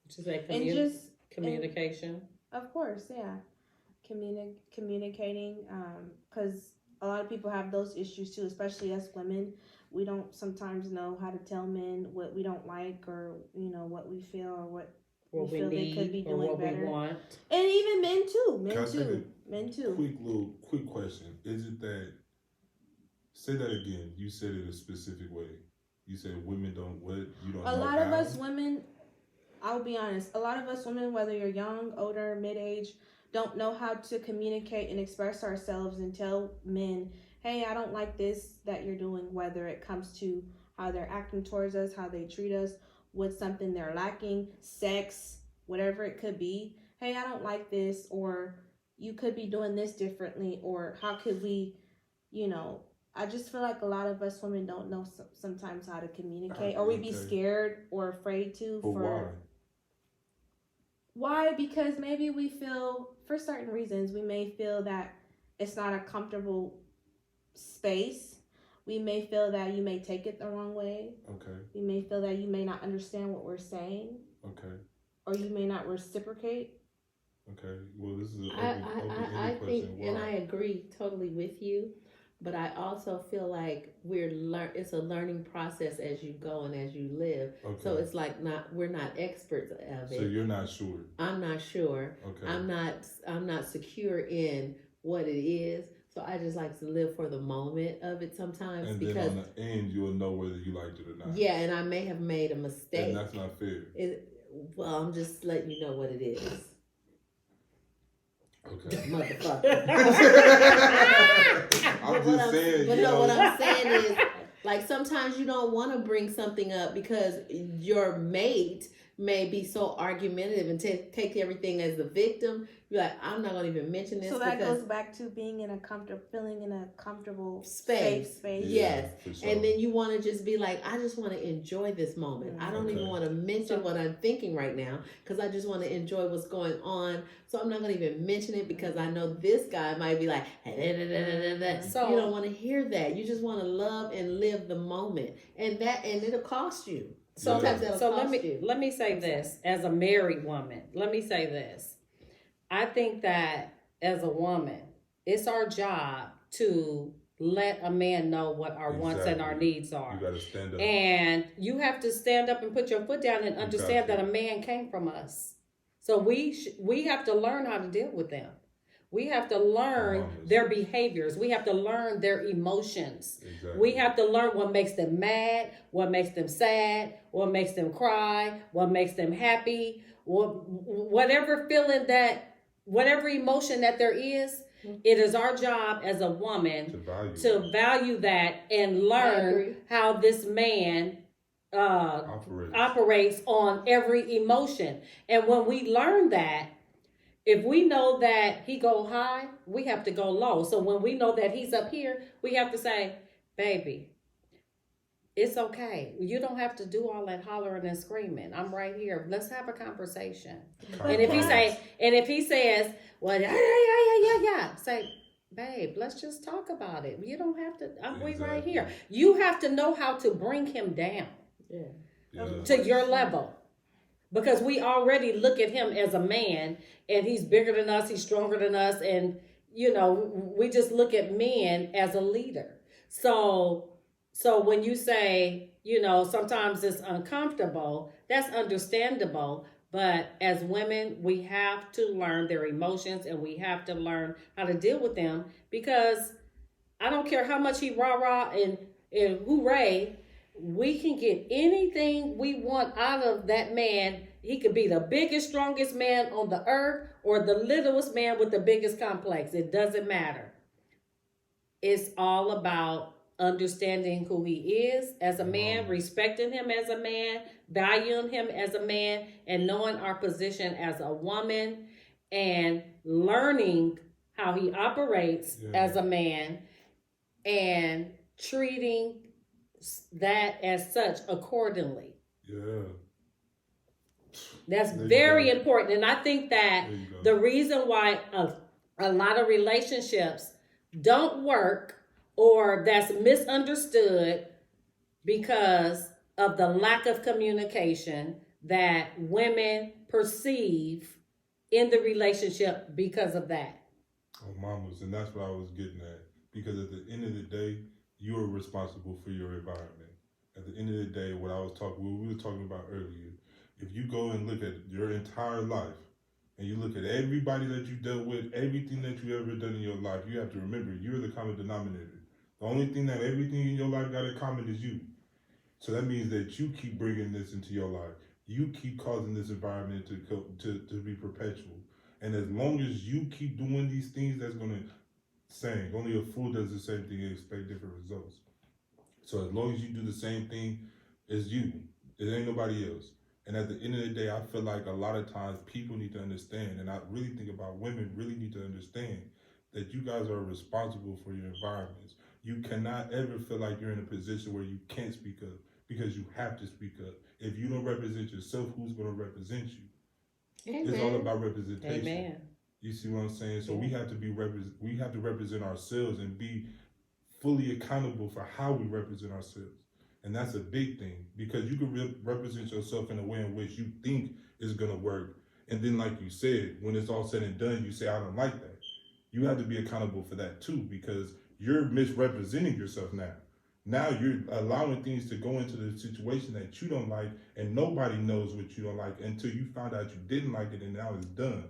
Just like and just communication. of course, yeah, communicating, because a lot of people have those issues too, especially us women. We don't sometimes know how to tell men what we don't like, or what we feel, or what we feel they could be doing what better. We want. And even men too. Men too. Quick question. Is it that? Say that again. You said it a specific way. You said women don't what? You don't. A lot of us women. I'll be honest. A lot of us women, whether you're young, older, mid-age, don't know how to communicate and express ourselves and tell men, hey, I don't like this that you're doing, whether it comes to how they're acting towards us, how they treat us, what's something they're lacking, sex, whatever it could be. Hey, I don't like this, or you could be doing this differently, or how could we, I just feel like a lot of us women don't know sometimes how to communicate, or we be scared or afraid to. But why? Why? Because maybe we feel, for certain reasons, we may feel that it's not a comfortable space. We may feel that you may take it the wrong way. Okay. We may feel that you may not understand what we're saying. Okay. Or you may not reciprocate. Okay. Well, this is an I think, and I agree totally with you. But I also feel like it's a learning process as you go and as you live. Okay. So it's like we're not experts of it. So you're not sure. I'm not sure. Okay. I'm not secure in what it is. So I just like to live for the moment of it sometimes. And because then on the end, you'll know whether you liked it or not. Yeah, and I may have made a mistake. And that's not fair. Well, I'm just letting you know what it is. Okay. Motherfucker. I'm just saying. But no, what I'm saying is, like, sometimes you don't want to bring something up because your mate may be so argumentative and take everything as the victim. You're like, I'm not going to even mention this. So that goes back to feeling in a comfortable space. Safe space. Yes. Sure. And then you want to just be like, I just want to enjoy this moment. I don't even want to mention what I'm thinking right now because I just want to enjoy what's going on. So I'm not going to even mention it because I know this guy might be like, so you don't want to hear that. You just want to love and live the moment. And it'll cost you. Sometimes that'll cost you. Let me say this as a married woman. Let me say this. I think that as a woman, it's our job to let a man know what our wants and our needs are. You got to stand up. And you have to stand up and put your foot down and understand that a man came from us. So we have to learn how to deal with them. We have to learn their behaviors. We have to learn their emotions. Exactly. We have to learn what makes them mad, what makes them sad, what makes them cry, what makes them happy, whatever emotion that there is. It is our job as a woman to value that and learn how this man operates on every emotion. And when we learn that, if we know that he go high, we have to go low. So when we know that he's up here, we have to say, baby, it's okay. You don't have to do all that hollering and screaming. I'm right here. Let's have a conversation. And if he says, well, yeah, say, babe, let's just talk about it. You don't have to. We right here. You have to know how to bring him down to your level, because we already look at him as a man, and he's bigger than us. He's stronger than us, and we just look at men as a leader. So when you say, sometimes it's uncomfortable, that's understandable. But as women, we have to learn their emotions, and we have to learn how to deal with them, because I don't care how much he rah-rah and hooray, we can get anything we want out of that man. He could be the biggest, strongest man on the earth, or the littlest man with the biggest complex. It doesn't matter. It's all about understanding who he is as a man, respecting him as a man, valuing him as a man, and knowing our position as a woman, and learning how he operates as a man, and treating that as such accordingly. Yeah. That's very important. And I think that the reason why a lot of relationships don't work, or that's misunderstood, because of the lack of communication that women perceive in the relationship because of that. Oh, mamas, and that's what I was getting at. Because at the end of the day, you are responsible for your environment. At the end of the day, what we were talking about earlier, if you go and look at your entire life, and you look at everybody that you dealt with, everything that you ever done in your life, you have to remember, you're the common denominator. The only thing that everything in your life got in common is you. So that means that you keep bringing this into your life. You keep causing this environment to be perpetual. And as long as you keep doing these things, that's going to, saying, only a fool does the same thing and expect different results. So as long as you do the same thing as you, it ain't nobody else. And at the end of the day, I feel like a lot of times people need to understand, and I really think about women really need to understand, that you guys are responsible for your environments. You cannot ever feel like you're in a position where you can't speak up, because you have to speak up. If you don't represent yourself, who's going to represent you? Amen. It's all about representation. Amen. You see what I'm saying? So we have to represent ourselves and be fully accountable for how we represent ourselves. And that's a big thing, because you can represent yourself in a way in which you think is going to work. And then, like you said, when it's all said and done, you say, I don't like that. You have to be accountable for that too, because you're misrepresenting yourself now. Now you're allowing things to go into the situation that you don't like, and nobody knows what you don't like until you found out you didn't like it, and now it's done.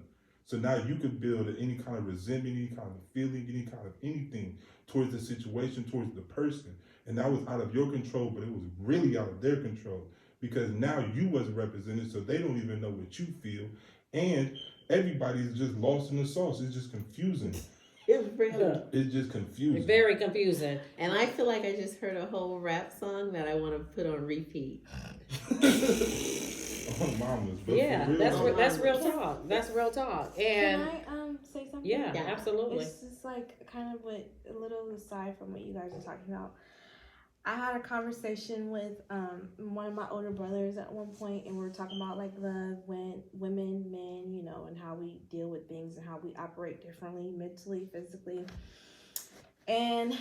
So now you can build any kind of resentment, any kind of feeling, any kind of anything towards the situation, towards the person. And that was out of your control, but it was really out of their control, because now you wasn't represented, so they don't even know what you feel. And everybody's just lost in the sauce. It's just confusing. It's just confusing. Very confusing. And I feel like I just heard a whole rap song that I want to put on repeat. Oh, mamas. Yeah, that's real talk. That's real talk. And can I say something? Yeah, absolutely. It's just like kind of a little aside from what you guys are talking about. I had a conversation with one of my older brothers at one point, and we were talking about like love, when women, men, and how we deal with things and how we operate differently, mentally, physically. And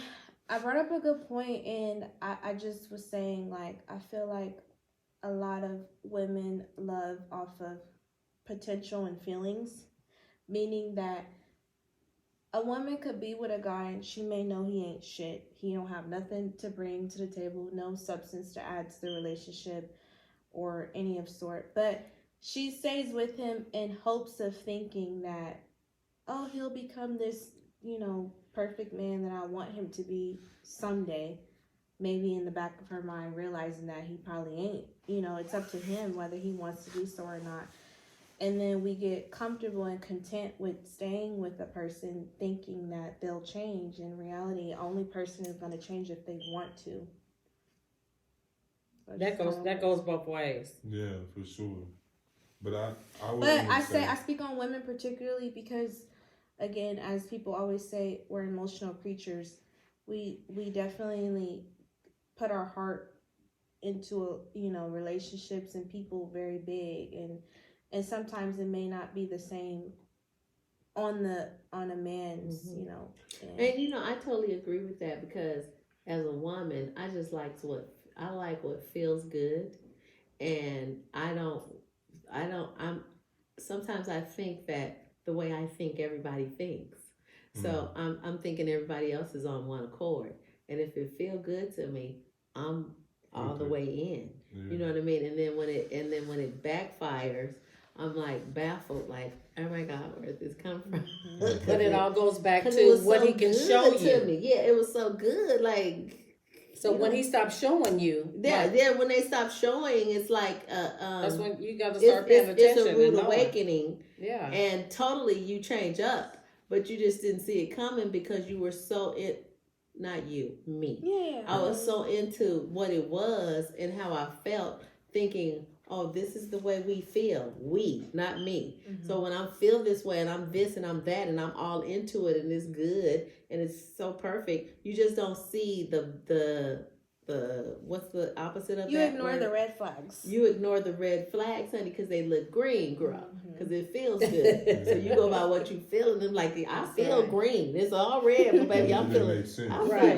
I brought up a good point, and I just was saying, like, I feel like a lot of women love off of potential and feelings, meaning that a woman could be with a guy and she may know he ain't shit. He don't have nothing to bring to the table, no substance to add to the relationship or any of sort. But she stays with him in hopes of thinking that, oh, he'll become this, perfect man that I want him to be someday. Maybe in the back of her mind, realizing that he probably ain't. It's up to him whether he wants to do so or not. And then we get comfortable and content with staying with a person thinking that they'll change. In reality, the only person is going to change if they want to. So that goes both ways. Yeah, for sure. But I would But only say I speak on women particularly because, again, as people always say, we're emotional creatures. We definitely put our heart into relationships and people very big, and sometimes it may not be the same on a man's And I totally agree with that because as a woman, I like what feels good, and I'm sometimes I think that the way I think everybody thinks. So I'm thinking everybody else is on one accord. And if it feel good to me, I'm all the way in. Yeah. You know what I mean? And then when it backfires, I'm like baffled, like, oh my God, where did this come from? But it all goes back Because to what he can show you. me. Yeah, it was so good. Like, so when he stopped showing you, then when they stop showing, it's like that's when you got to start paying attention. It's a rude awakening. Yeah, and totally you change up, but you just didn't see it coming because you were so not you, me. Yeah, I was so into what it was and how I felt, thinking, oh, this is the way we feel. We, not me. Mm-hmm. So when I feel this way and I'm this and I'm that and I'm all into it and it's good and it's so perfect, you just don't see the what's the opposite of you that? You ignore the red flags. You ignore the red flags, honey, because they look green, girl. Because it feels good. So you go by what you feel, and I'm like, I feel green. It's all red, but baby, I'm feeling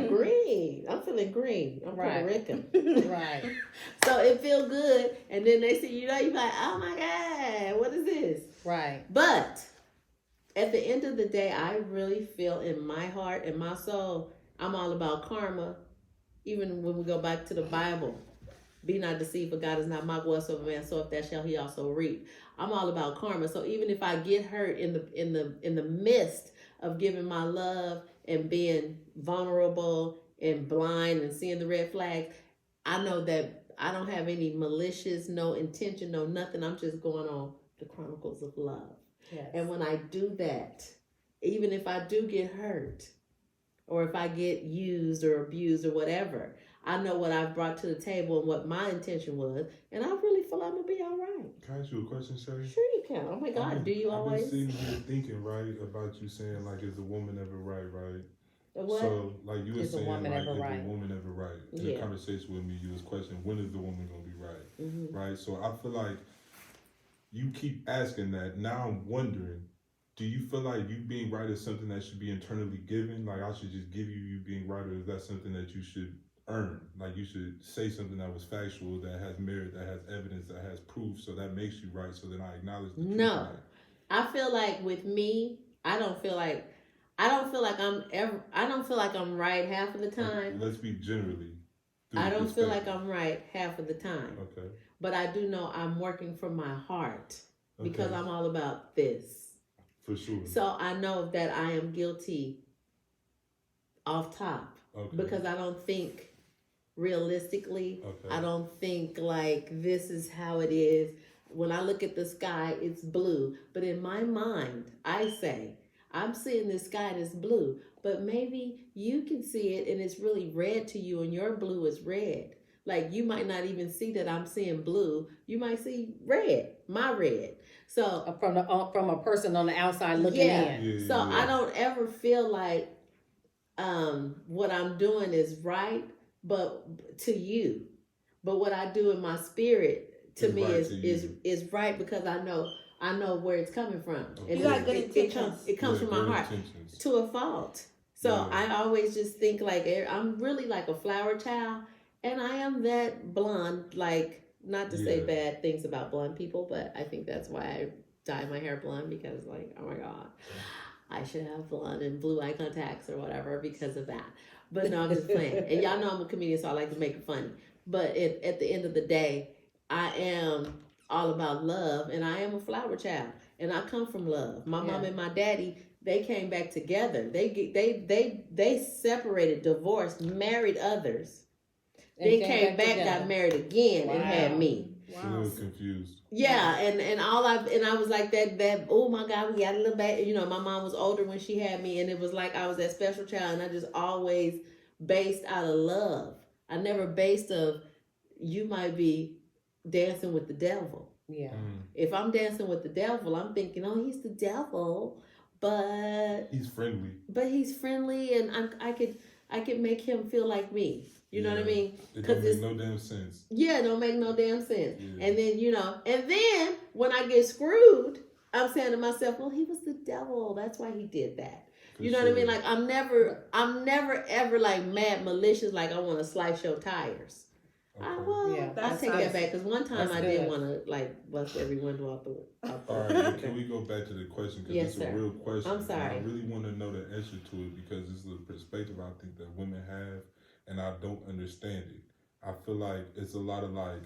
green. I'm feeling green. I'm Puerto Rican. Right. So it feels good, and then they see you're like, oh my God, what is this? Right. But at the end of the day, I really feel in my heart and my soul, I'm all about karma. Even when we go back to the Bible, be not deceived, for God is not mocked, whatsoever man soweth, that shall he also reap. I'm all about karma. So even if I get hurt in the midst of giving my love and being vulnerable and blind and seeing the red flags, I know that I don't have any malicious, no intention, no nothing. I'm just going on the Chronicles of Love. Yes. And when I do that, even if I do get hurt, or if I get used or abused or whatever, I know what I've brought to the table and what my intention was, and I really feel I'm gonna be all right. Can I ask you a question, Sherry? Sure you can. Oh my God, do you always? I've been sitting here thinking, right, about you saying, like, is the woman ever right? What? So, like, you were saying, like, is the right? woman ever right? In the conversation with me, you was questioning, when is the woman gonna be right? Right? So I feel like you keep asking that. Now I'm wondering, do you feel like you being right is something that should be internally given? Like, I should just give you being right, or is that something that you should earn? Like, you should say something that was factual, that has merit, that has evidence, that has proof, so that makes you right, so then I acknowledge the truth. No. I feel like with me, I don't feel like I'm right half of the time. Let's be generally. I don't feel like I'm right half of the time. Okay. But I do know I'm working from my heart because I'm all about this. For sure. So I know that I am guilty off top because I don't think realistically. I don't think like this is how it is. When I look at the sky, it's blue. But in my mind, I say, I'm seeing the sky that's blue. But maybe you can see it and it's really red to you and your blue is red. Like you might not even see that I'm seeing blue. You might see red, my red. So from a person on the outside looking in. So I don't ever feel like what I'm doing is right, but to you. But what I do in my spirit to me is right because I know where it's coming from. Okay. You got good intentions. It comes from my heart to a fault. So I always just think like I'm really like a flower child, and I am that blonde. Like not to say bad things about blonde people, but I think that's why I dye my hair blonde because like oh my God, I should have blonde and blue eye contacts or whatever because of that. But no, I'm just playing. And y'all know I'm a comedian, so I like to make it funny. But at the end of the day, I am all about love, and I am a flower child, and I come from love. My mom and my daddy, they came back together. They separated, divorced, married others. They came back, got married again, and had me. Wow. So I was confused. Yeah, and I was like that. Oh my God, we got a little back. You know, my mom was older when she had me, and it was like I was that special child, and I just always based out of love. I never based of you might be dancing with the devil. Yeah. If I'm dancing with the devil, I'm thinking, oh, he's the devil, but he's friendly. But he's friendly, and I could make him feel like me. You know what I mean? It don't make no damn sense. Yeah, it don't make no damn sense. Yeah. And then and then when I get screwed, I'm saying to myself, well, he was the devil. That's why he did that. You know what I mean? Like I'm never ever like mad malicious. Like I want to slice your tires. Okay. I take that back because one time I did good. want to like bust every window out the. All right, can we go back to the question because Yes, it's a real question. I'm sorry. And I really want to know the answer to it because it's a perspective I think that women have, and I don't understand it. I feel like it's a lot of like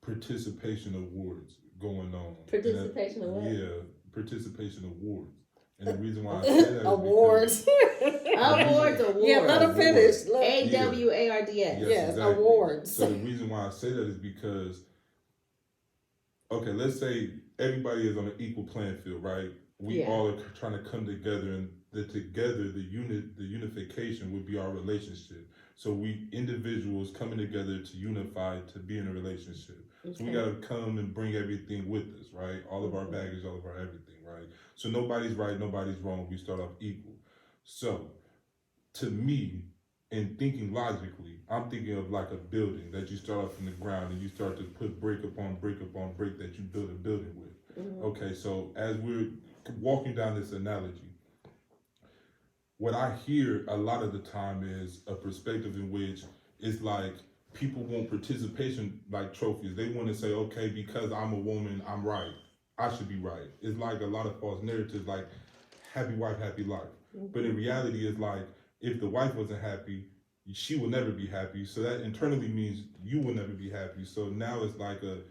participation awards going on. Participation awards. Yeah, participation awards. And the reason why I say that is awards. Awards. Yeah, let her finish. AWARDS. Yes, exactly. Awards. So the reason why I say that is because, okay, let's say everybody is on an equal playing field, right? We all are trying to come together, and the unification would be our relationship. So we individuals coming together to unify to be in a relationship. Okay. So we got to come and bring everything with us, right? All of our baggage, all of our everything, right? So nobody's right, nobody's wrong. We start off equal. So to me, in thinking logically, I'm thinking of like a building that you start off from the ground and you start to put brick upon brick upon brick that you build a building with. Mm-hmm. Okay, so as we're walking down this analogy, what I hear a lot of the time is a perspective in which it's like people want participation like trophies. They want to say, okay, because I'm a woman, I'm right. I should be right. It's like a lot of false narratives like happy wife, happy life. Mm-hmm. But in reality, it's like if the wife wasn't happy, she will never be happy. So that internally means you will never be happy. So now it's like it's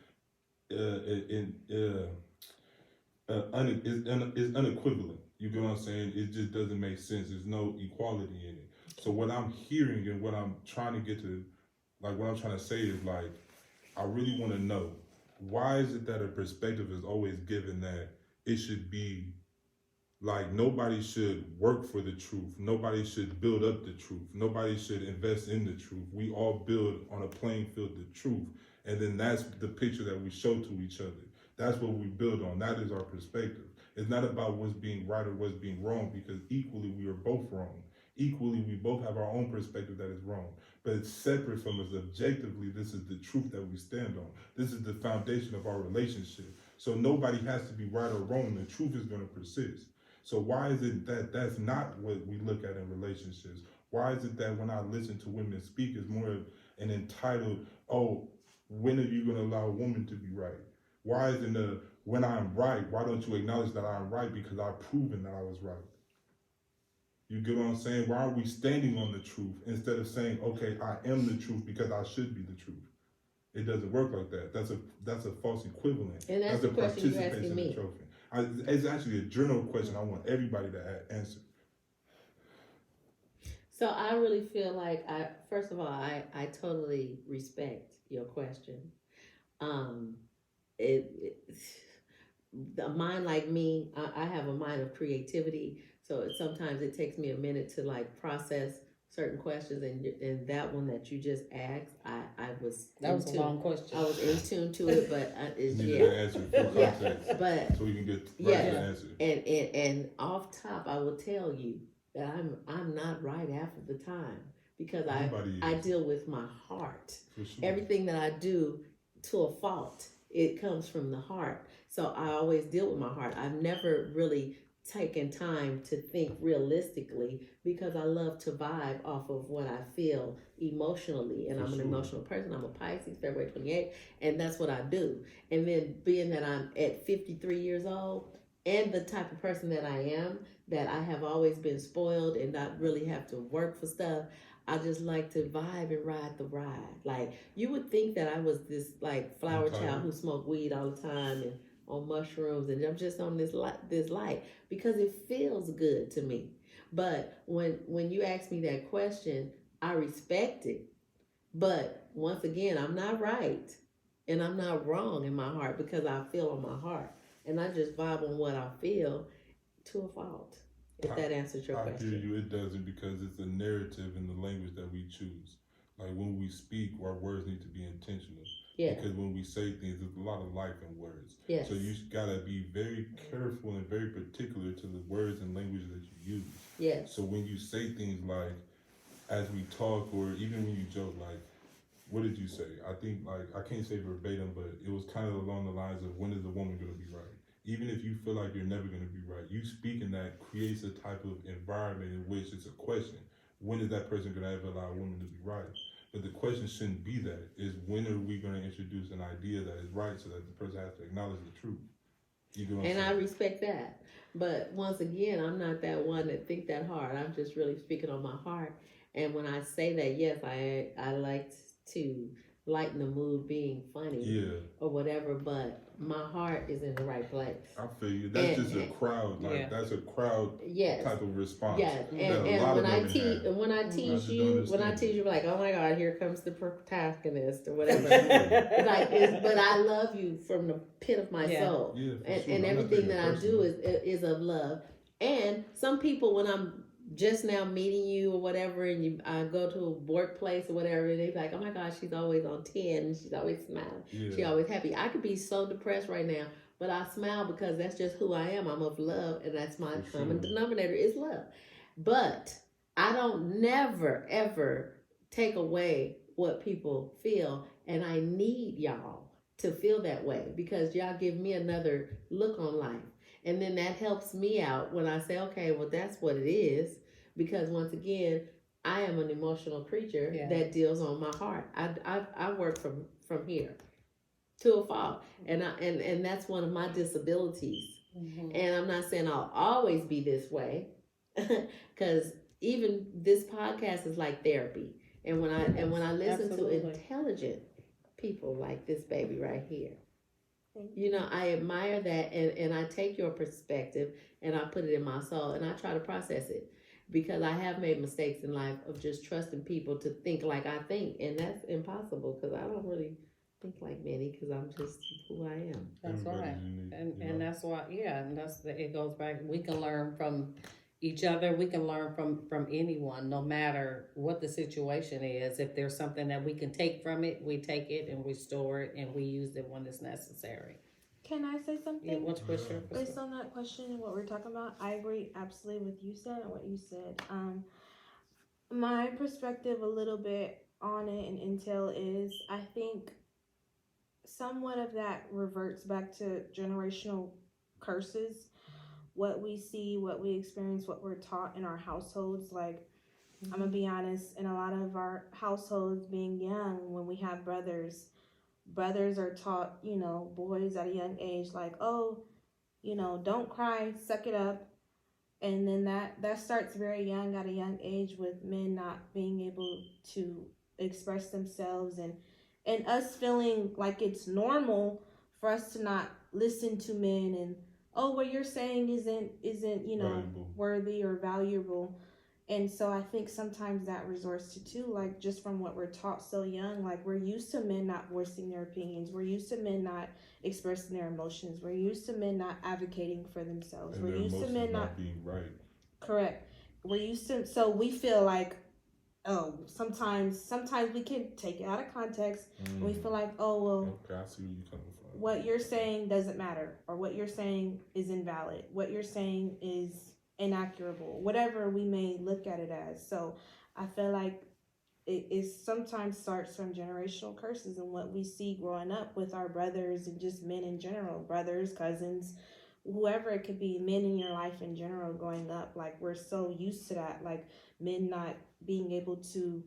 unequivalent. You get what I'm saying? It just doesn't make sense. There's no equality in it. So what I'm hearing and what I'm trying to get to, like what I'm trying to say is like, I really want to know, why is it that a perspective is always given that it should be like nobody should work for the truth. Nobody should build up the truth. Nobody should invest in the truth. We all build on a playing field the truth. And then that's the picture that we show to each other. That's what we build on. That is our perspective. It's not about what's being right or what's being wrong, because equally we are both wrong. Equally, we both have our own perspective that is wrong. But it's separate from us. Objectively, this is the truth that we stand on. This is the foundation of our relationship. So nobody has to be right or wrong. The truth is going to persist. So why is it that that's not what we look at in relationships? Why is it that when I listen to women speak, it's more of an entitled, oh, when are you going to allow a woman to be right? Why is it when I'm right, why don't you acknowledge that I'm right because I've proven that I was right? You get what I'm saying? Why are we standing on the truth instead of saying, okay, I am the truth because I should be the truth? It doesn't work like that. That's a false equivalent. And that's the question you're asking me. It's actually a general question I want everybody to answer. So I really feel like first of all, I totally respect your question. A mind like me, I have a mind of creativity. So sometimes it takes me a minute to like process certain questions, and that one that you just asked, that was a long question. I was in tune to it, but answer for context, but so we can get right to the answer. And off top, I will tell you that I'm not right half of the time because I deal with my heart. For sure. Everything that I do to a fault, it comes from the heart. So I always deal with my heart. I've never really taken time to think realistically because I love to vibe off of what I feel emotionally. And I'm an emotional person. I'm a Pisces, February 28th, and that's what I do. And then being that I'm at 53 years old and the type of person that I am, that I have always been spoiled and not really have to work for stuff, I just like to vibe and ride the ride. Like, you would think that I was this like flower child who smoked weed all the time and on mushrooms, and I'm just on this light because it feels good to me. But when you ask me that question, I respect it. But once again, I'm not right and I'm not wrong in my heart because I feel on my heart, and I just vibe on what I feel to a fault. If that answers your question. I hear you. It doesn't, because it's a narrative in the language that we choose. Like when we speak, our words need to be intentional. Yeah. Because when we say things, there's a lot of life in words. Yes. So you gotta be very careful and very particular to the words and language that you use. Yes. So when you say things like, as we talk, or even when you joke, like, what did you say? I think, like, I can't say verbatim, but it was kind of along the lines of, when is a woman gonna be right? Even if you feel like you're never gonna be right, you speaking that creates a type of environment in which it's a question. When is that person gonna ever allow a woman to be right? But the question shouldn't be that. Is, when are we gonna introduce an idea that is right so that the person has to acknowledge the truth? You know what I'm And I saying? respect that. But once again, I'm not that one that think that hard. I'm just really speaking on my heart. And when I say that, yes, I like to lighten the mood being funny Yeah, or whatever, but my heart is in the right place. I feel you. That's just a crowd. Like, Yeah. that's a crowd Yes. type of response. Yeah, that a and lot when of I women tease, have. and when I I tease just you, don't when I understand tease it. you, like, oh my God, here comes the protagonist or whatever. Like, But I love you from the pit of my Yeah. soul, Yeah, for and sure. and I'm not everything taking it that I do is of love. And some people, when I'm just now meeting you or whatever, and I go to a workplace or whatever, and they be like, oh my gosh, she's always on 10, and she's always smiling, Yeah. she always happy. I could be so depressed right now, but I smile because that's just who I am. I'm of love, and that's my For common sure. denominator is love. But I don't never ever take away what people feel, and I need y'all to feel that way because y'all give me another look on life. And then that helps me out when I say, okay, well, that's what it is. Because once again, I am an emotional creature that deals on my heart. I work from here to a fault, and that's one of my disabilities. Mm-hmm. And I'm not saying I'll always be this way, because even this podcast is like therapy. And when I listen Absolutely. to intelligent people like this baby right here, I admire that, and I take your perspective and I put it in my soul and I try to process it, because I have made mistakes in life of just trusting people to think like I think, and that's impossible because I don't really think like many because I'm just who I am. That's Everybody's right. unique, And that's why, and it goes back. We can learn from each other. We can learn from anyone, no matter what the situation is. If there's something that we can take from it, we take it and we store it and we use it when it's necessary. Can I say something? Yeah, what's your Based on that question and what we're talking about, I agree absolutely with you said and what you said. My perspective a little bit on it and intel is, I think somewhat of that reverts back to generational curses. What we see, what we experience, what we're taught in our households. Like, I'm gonna be honest, in a lot of our households, being young, when we have brothers are taught, boys at a young age, like, oh, don't cry, suck it up. And then that starts very young, at a young age, with men not being able to express themselves, and us feeling like it's normal for us to not listen to men, and oh, what you're saying isn't Valuable. worthy or valuable. And so I think sometimes that resorts to too, like, just from what we're taught so young, like, we're used to men not voicing their opinions, we're used to men not expressing their emotions, we're used to men not advocating for themselves, And we're their used to emotions men not being right. correct, we're used to, so we feel like, oh, sometimes we can take it out of context, and we feel like, oh, well, okay, I see where you're coming from. what you're saying doesn't matter, or what you're saying is invalid, what you're saying is inaccurable, whatever we may look at it as. So I feel like it sometimes starts from generational curses and what we see growing up with our brothers and just men in general, brothers, cousins, whoever it could be, men in your life in general growing up. Like, we're so used to that, like, men not being able to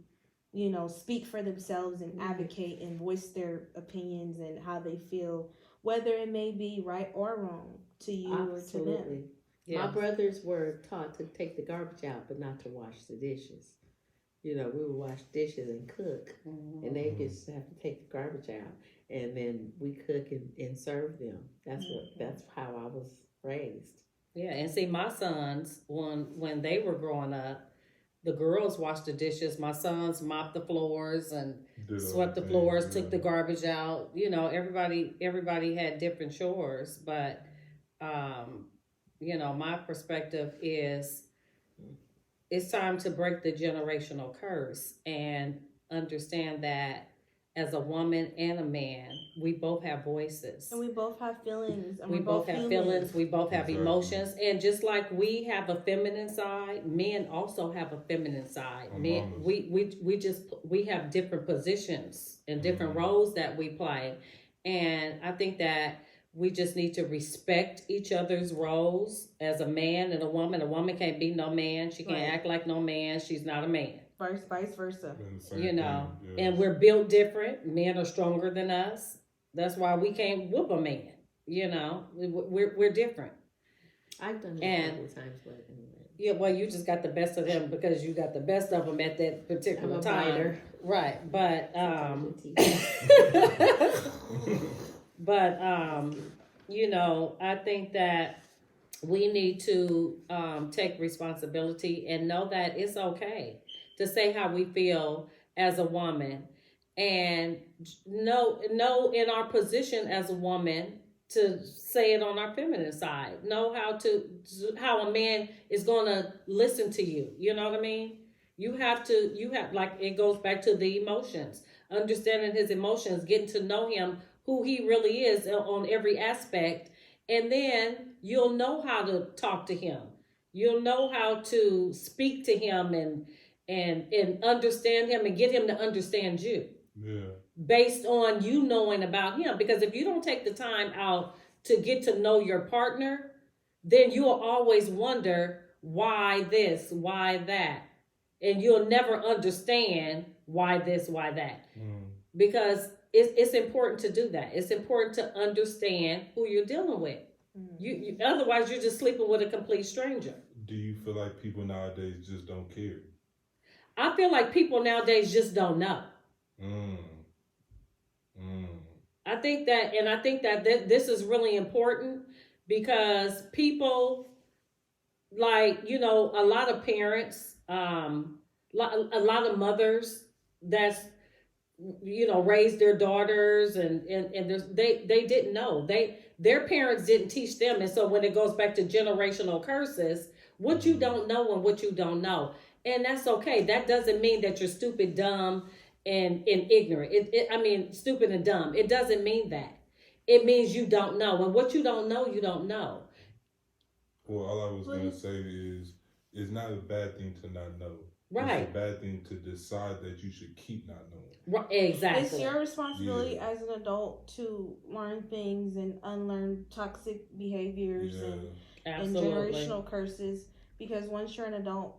speak for themselves and advocate and voice their opinions and how they feel, whether it may be right or wrong to you. Absolutely. Or to them. My brothers were taught to take the garbage out, but not to wash the dishes. We would wash dishes and cook, and they just have to take the garbage out, and then we cook and serve them. That's how I was raised. Yeah, and see, my sons, when they were growing up, the girls washed the dishes. My sons mopped the floors and swept the floors, took the garbage out. Everybody had different chores, but my perspective is it's time to break the generational curse and understand that as a woman and a man, we both have voices. And we both have feelings. And We we're both have human. feelings. We both have Exactly. emotions. And just like we have a feminine side, men also have a feminine side. Men, we have different positions and different roles that we play. And I think that we just need to respect each other's roles as a man and a woman. A woman can't be no man. She can't act like no man. She's not a man. Vice versa. You know, and we're built different. Men are stronger than us. That's why we can't whoop a man. You know, we're different. I've done it a couple of times, but anyway. Yeah, well, you just got the best of them because you got the best of them at that particular I'm a time, biter. right? But you know, I think that we need to take responsibility and know that it's okay to say how we feel as a woman, and know in our position as a woman to say it on our feminine side. Know how a man is gonna listen to you. You know what I mean? You have like, it goes back to the emotions, understanding his emotions, getting to know him, who he really is on every aspect, and then you'll know how to talk to him. You'll know how to speak to him and understand him and get him to understand you. Yeah. Based on you knowing about him. Because if you don't take the time out to get to know your partner, then you'll always wonder why this, why that. And you'll never understand why this, why that. Because it's important to do that. It's important to understand who you're dealing with. You otherwise you're just sleeping with a complete stranger. Do you feel like people nowadays just don't care? I feel like people nowadays just don't know. I think that this is really important because people, like, you know, a lot of parents, a lot of mothers that's, you know, raised their daughters and they didn't know. Their parents didn't teach them. And so when it goes back to generational curses, what you don't know and what you don't know. And that's okay. That doesn't mean that you're stupid, dumb, and ignorant. I mean, stupid and dumb. It doesn't mean that. It means you don't know. And what you don't know, you don't know. Well, all I was going to say is, it's not a bad thing to not know. Right. It's a bad thing to decide that you should keep not knowing. Right, exactly. It's your responsibility as an adult to learn things and unlearn toxic behaviors and generational curses. Because once you're an adult,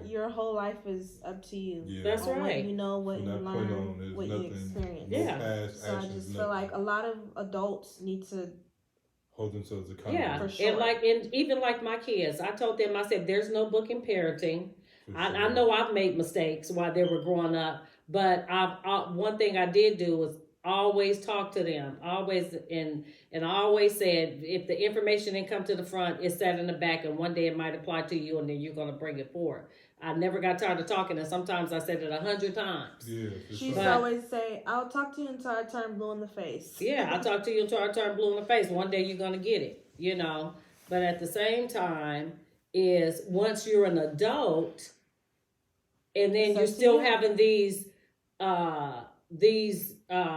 your whole life is up to you. Yeah. That's right. What you know, what you learn, what you experience. Yeah. So I just feel like a lot of adults need to hold themselves accountable. Yeah, for sure. And even like my kids, I told them, I said, there's no book in parenting. I know I've made mistakes while they were growing up, but one thing I did do was always talk to them, always, and I always said, if the information didn't come to the front, it's sat in the back, and one day it might apply to you, and then you're going to bring it forward. I never got tired of talking, and sometimes I said it 100 times. Yeah, she used to always say, I'll talk to you until I turn blue in the face. Yeah, I'll talk to you until I turn blue in the face. One day you're going to get it, you know. But at the same time, is once you're an adult, and then you're still having these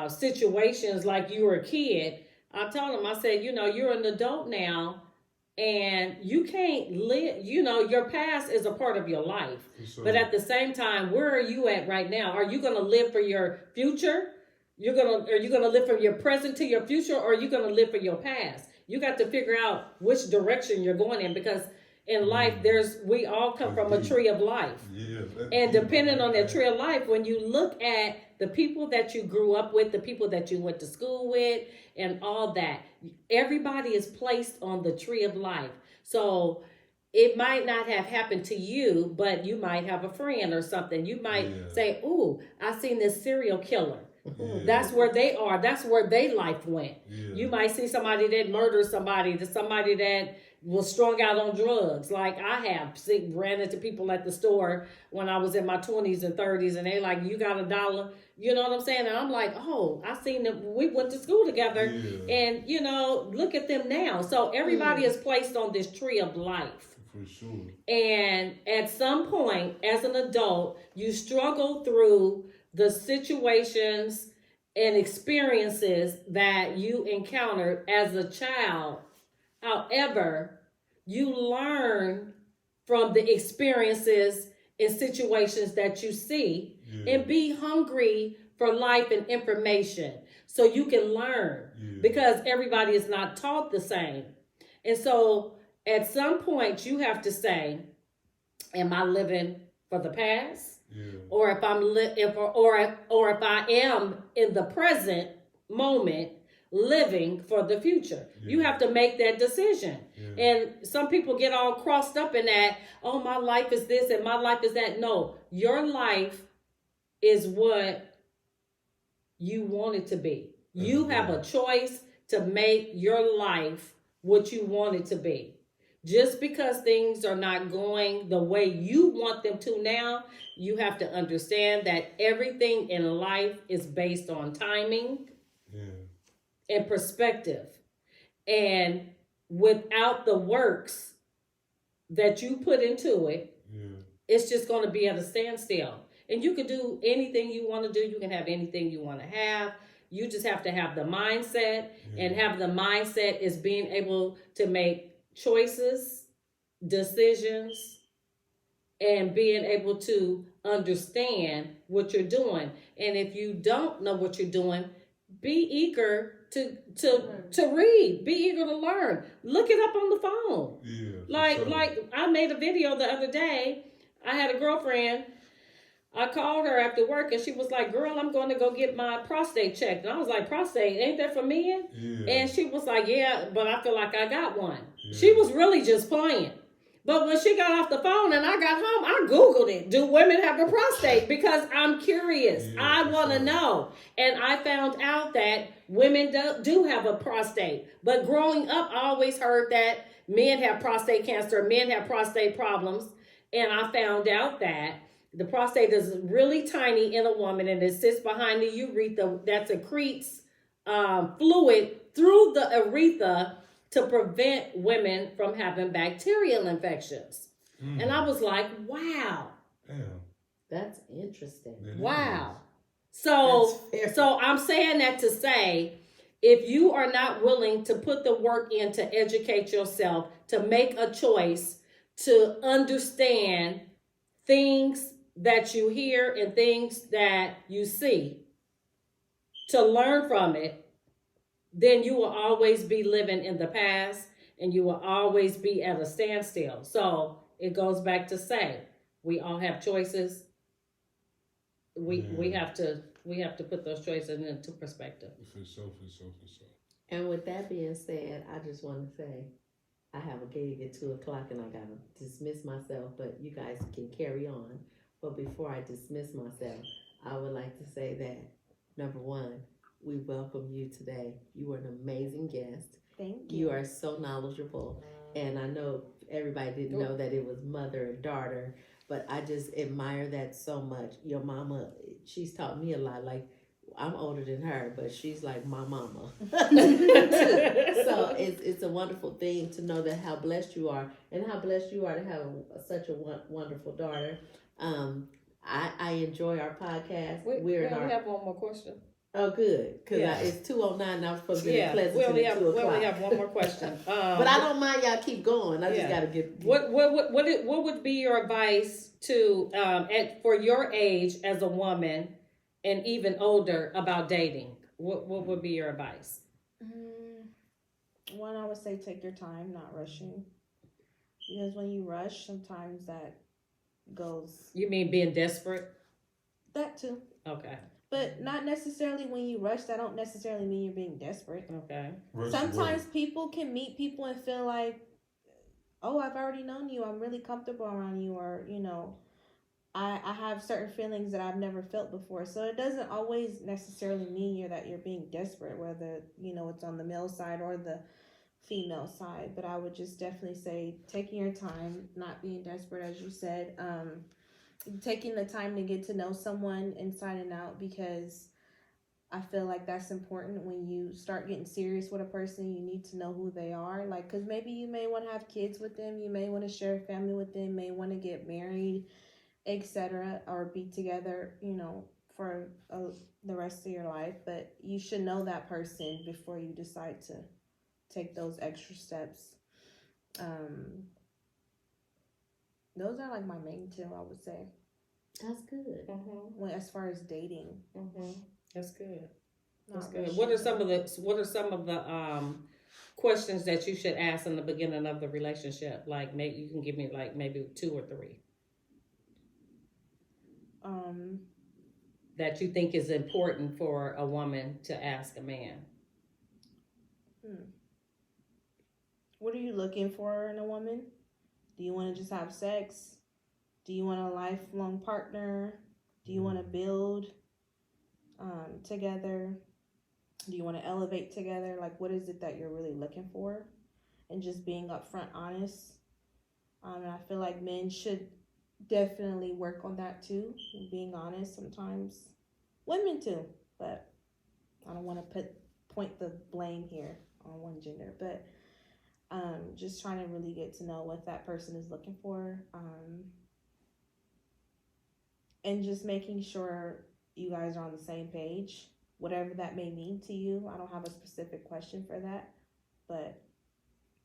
situations like you were a kid. I told him, I said, you know, you're an adult now, and you can't live, you know, your past is a part of your life. Sure. But at the same time, where are you at right now? Are you going to live for your future? Are you going to live from your present to your future, or are you going to live for your past? You got to figure out which direction you're going in, because in life, we all come from a tree of life. Yeah, and depending on that tree of life, when you look at the people that you grew up with, the people that you went to school with, and all that, everybody is placed on the tree of life. So it might not have happened to you, but you might have a friend or something. You might say, ooh, I seen this serial killer. Yeah. That's where they are. That's where their life went. Yeah. You might see somebody that murdered somebody that was strung out on drugs. Like I ran into people at the store when I was in my 20s and 30s, and they like, you got $1? You know what I'm saying? And I'm like, oh, I seen them. We went to school together, and you know, look at them now. So everybody is placed on this tree of life. For sure. And at some point, as an adult, you struggle through the situations and experiences that you encountered as a child. However, you learn from the experiences and situations that you see, and be hungry for life and information so you can learn, because everybody is not taught the same. And so at some point you have to say, am I living for the past? Or if I'm or if I am in the present moment living for the future. You have to make that decision. And some people get all crossed up in that, oh, my life is this and my life is that. No, your life is what you want it to be. You have a choice to make your life what you want it to be. Just because things are not going the way you want them to now, you have to understand that everything in life is based on timing and perspective. And without the works that you put into it, it's just going to be at a standstill. And you can do anything you want to do. You can have anything you want to have. You just have to have the mindset, and have the mindset is being able to make choices, decisions, and being able to understand what you're doing. And if you don't know what you're doing, be eager to read. Be eager to learn. Look it up on the phone. Like I made a video the other day. I had a girlfriend. I called her after work and she was like, girl, I'm going to go get my prostate checked. And I was like, prostate, ain't that for men? And she was like, yeah, but I feel like I got one. She was really just playing. But when she got off the phone and I got home, I Googled it. Do women have a prostate? Because I'm curious. I want to know. And I found out that women do have a prostate. But growing up, I always heard that men have prostate cancer, men have prostate problems. And I found out that the prostate is really tiny in a woman, and it sits behind the urethra that secretes fluid through the urethra to prevent women from having bacterial infections. And I was like, wow. That's interesting. Wow. So I'm saying that to say, if you are not willing to put the work in to educate yourself, to make a choice, to understand things that you hear and things that you see, to learn from it, then you will always be living in the past and you will always be at a standstill. So it goes back to say, we all have choices. We have to put those choices into perspective. For sure. And with that being said, I just want to say, I have a gig at 2:00 and I gotta dismiss myself, but you guys can carry on. But before I dismiss myself, I would like to say that, number one, we welcome you today. You were an amazing guest. Thank you. You are so knowledgeable. And I know everybody didn't know that it was mother and daughter, but I just admire that so much. Your mama, she's taught me a lot. Like, I'm older than her, but she's like my mama. So it's a wonderful thing to know that how blessed you are, and how blessed you are to have such a wonderful daughter. I enjoy our podcast. We have one more question. Oh, good, because it's 2:09. And I'm supposed to be pleasant. We only have one more question. But I don't mind y'all keep going. I just gotta get. What would be your advice to for your age as a woman and even older about dating? What would be your advice? One, I would say take your time, not rushing, because when you rush, sometimes that goes. You mean being desperate? That too. Okay. But not necessarily when you rush. That don't necessarily mean you're being desperate. Okay. Sometimes people can meet people and feel like, oh, I've already known you. I'm really comfortable around you, or I have certain feelings that I've never felt before. So it doesn't always necessarily mean that you're being desperate, whether it's on the male side or the female side. But I would just definitely say taking your time, not being desperate, as you said. Taking the time to get to know someone inside and out, because I feel like that's important. When you start getting serious with a person, you need to know who they are. Like, because maybe you may want to have kids with them, you may want to share a family with them, may want to get married, etc., or be together, for the rest of your life, but you should know that person before you decide to take those extra steps. Those are like my main two, I would say. That's good. When, as far as dating, That's good. That's not good. What are relationship. some of the questions that you should ask in the beginning of the relationship? Like, maybe you can give me like maybe 2 or 3 that you think is important for a woman to ask a man. What are you looking for in a woman? Do you want to just have sex? Do you want a lifelong partner? Do you want to build together? Do you want to elevate together? Like, what is it that you're really looking for? And just being upfront honest. And I feel like men should definitely work on that too, being honest sometimes. Women too, but I don't want to point the blame here on one gender, but just trying to really get to know what that person is looking for, and just making sure you guys are on the same page, whatever that may mean to you. I don't have a specific question for that, but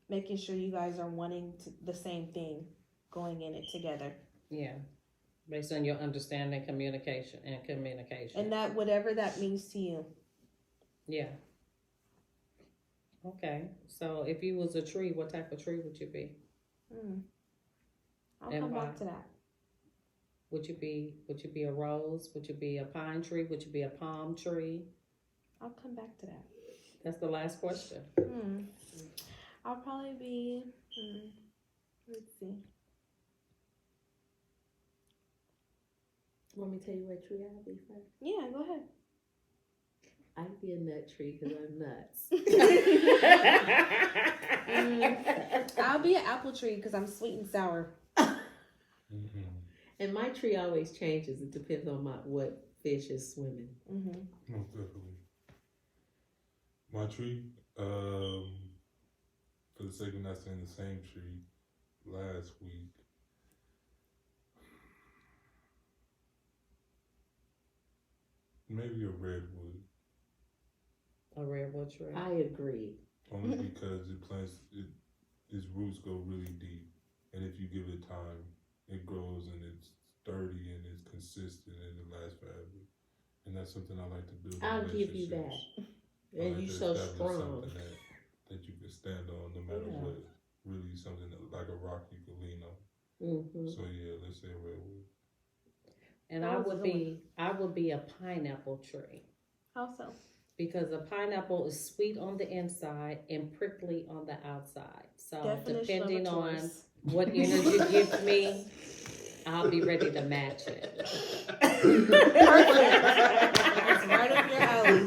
making sure you guys are wanting the same thing, going in it together. Yeah, based on your understanding, communication. And that whatever that means to you. Yeah. Okay, so if you was a tree, what type of tree would you be? I'll And come why? back to that. Would you be a rose? Would you be a pine tree? Would you be a palm tree? I'll come back to that. That's the last question. I'll probably be. Let's see. Want me to tell you what tree I'll be first? Yeah, go ahead. I'd be a nut tree because I'm nuts. I'll be an apple tree because I'm sweet and sour. And my tree always changes. It depends on what fish is swimming. Most definitely. My tree, for the sake of not saying the same tree, last week, maybe a redwood. A redwood tree. I agree. Only because its roots go really deep, and if you give it time, it grows and it's sturdy and it's consistent and it lasts forever. And that's something I like to build. I'll give you that. And you're so strong. That you can stand on no matter what. Really something like a rock you can lean on. So yeah, let's say redwood. And I would be a pineapple tree. How so? Because a pineapple is sweet on the inside and prickly on the outside. So depending on what energy you give me, I'll be ready to match it. Perfect. It's right up your alley.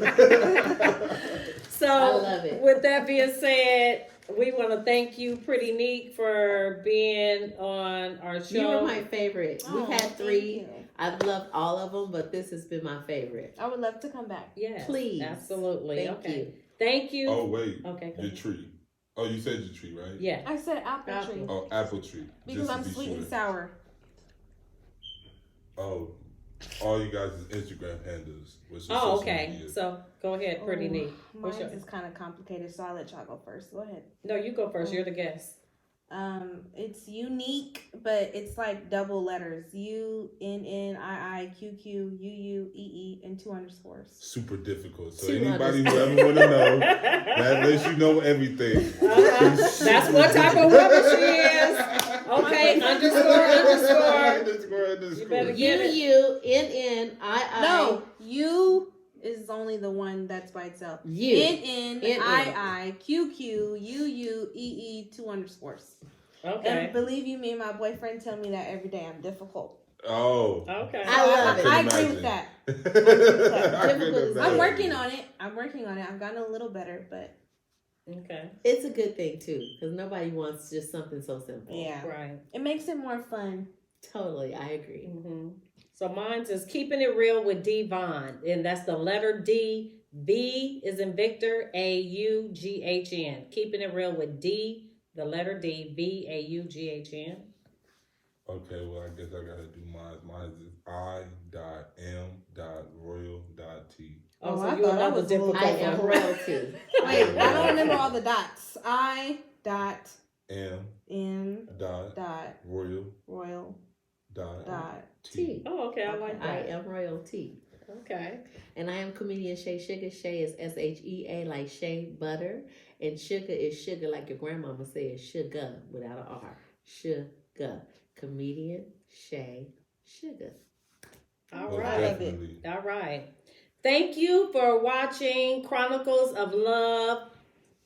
So I love it. With that being said, we want to thank you, Pretty Neek, for being on our show. You were my favorite. We've had 3. You. I've loved all of them, but this has been my favorite. I would love to come back. Yes, please. Absolutely. Thank you. Thank you. Oh wait. Okay. Your tree. Oh, you said your tree, right? Yeah. I said apple tree. Oh, apple tree. Because I'm sweet and sour. Oh, all you guys' Instagram handles. Oh, okay. So go ahead, Pretty Neek. Mine is kind of complicated, so I'll let y'all go first. Go ahead. No, you go first. You're the guest. It's unique, but it's like double letters: UNNIIQQUUUEE and 2 underscores. Super difficult. So 2 anybody who ever want to know, that lets you know everything. That's what type of woman she is. Okay, underscore. You better get it. UUNNII. No, U is only the one that's by itself. NNIIQQUUEE 2 underscores. Okay. And believe you me, my boyfriend tell me that every day I'm difficult. Oh. Okay. I love it. I agree with that. I'm working on it. I've gotten a little better, but okay. It's a good thing too, because nobody wants just something so simple. yeah, Right. It makes it more fun. Totally, I agree. So mine's is Keeping It Real with D Vaughn, and that's the letter D. V is in Victor. AUGHN. Keeping It Real with D. The letter D. VAUGHN. Okay, well, I guess I gotta do mine. Mine is I.m.royal.t. Oh, so I you thought I another was a little difficult I am one. royalty. Wait, I don't remember all the dots. I dot M. N Dot. dot Royal. royal Dot. dot. T. Oh, okay, I like I that. am royalty. Okay. And I am comedian Shay Sugar. Shay is SHEA, like Shea Butter. And sugar is sugar, like your grandmama said, sugar without an R. Sugar. Comedian Shay Sugar. All Most right. definitely. All right. Thank you for watching Chronicles of Love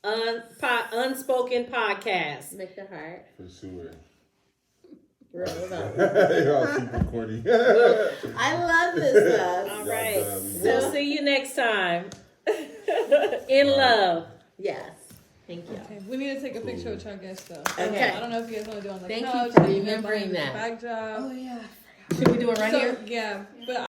Unspoken Podcast. Make the heart. For sure. Roll it up. Y'all super corny. I love this stuff. All right. done. We'll see you next time. In love. Yes. Thank you. Okay, we need to take a picture with our guests though. Okay. I don't know if you guys want to do it on the Thank you couch. for or you guys remembering want to do the that. Backdrop. Oh yeah. Should we do it right So here? yeah, but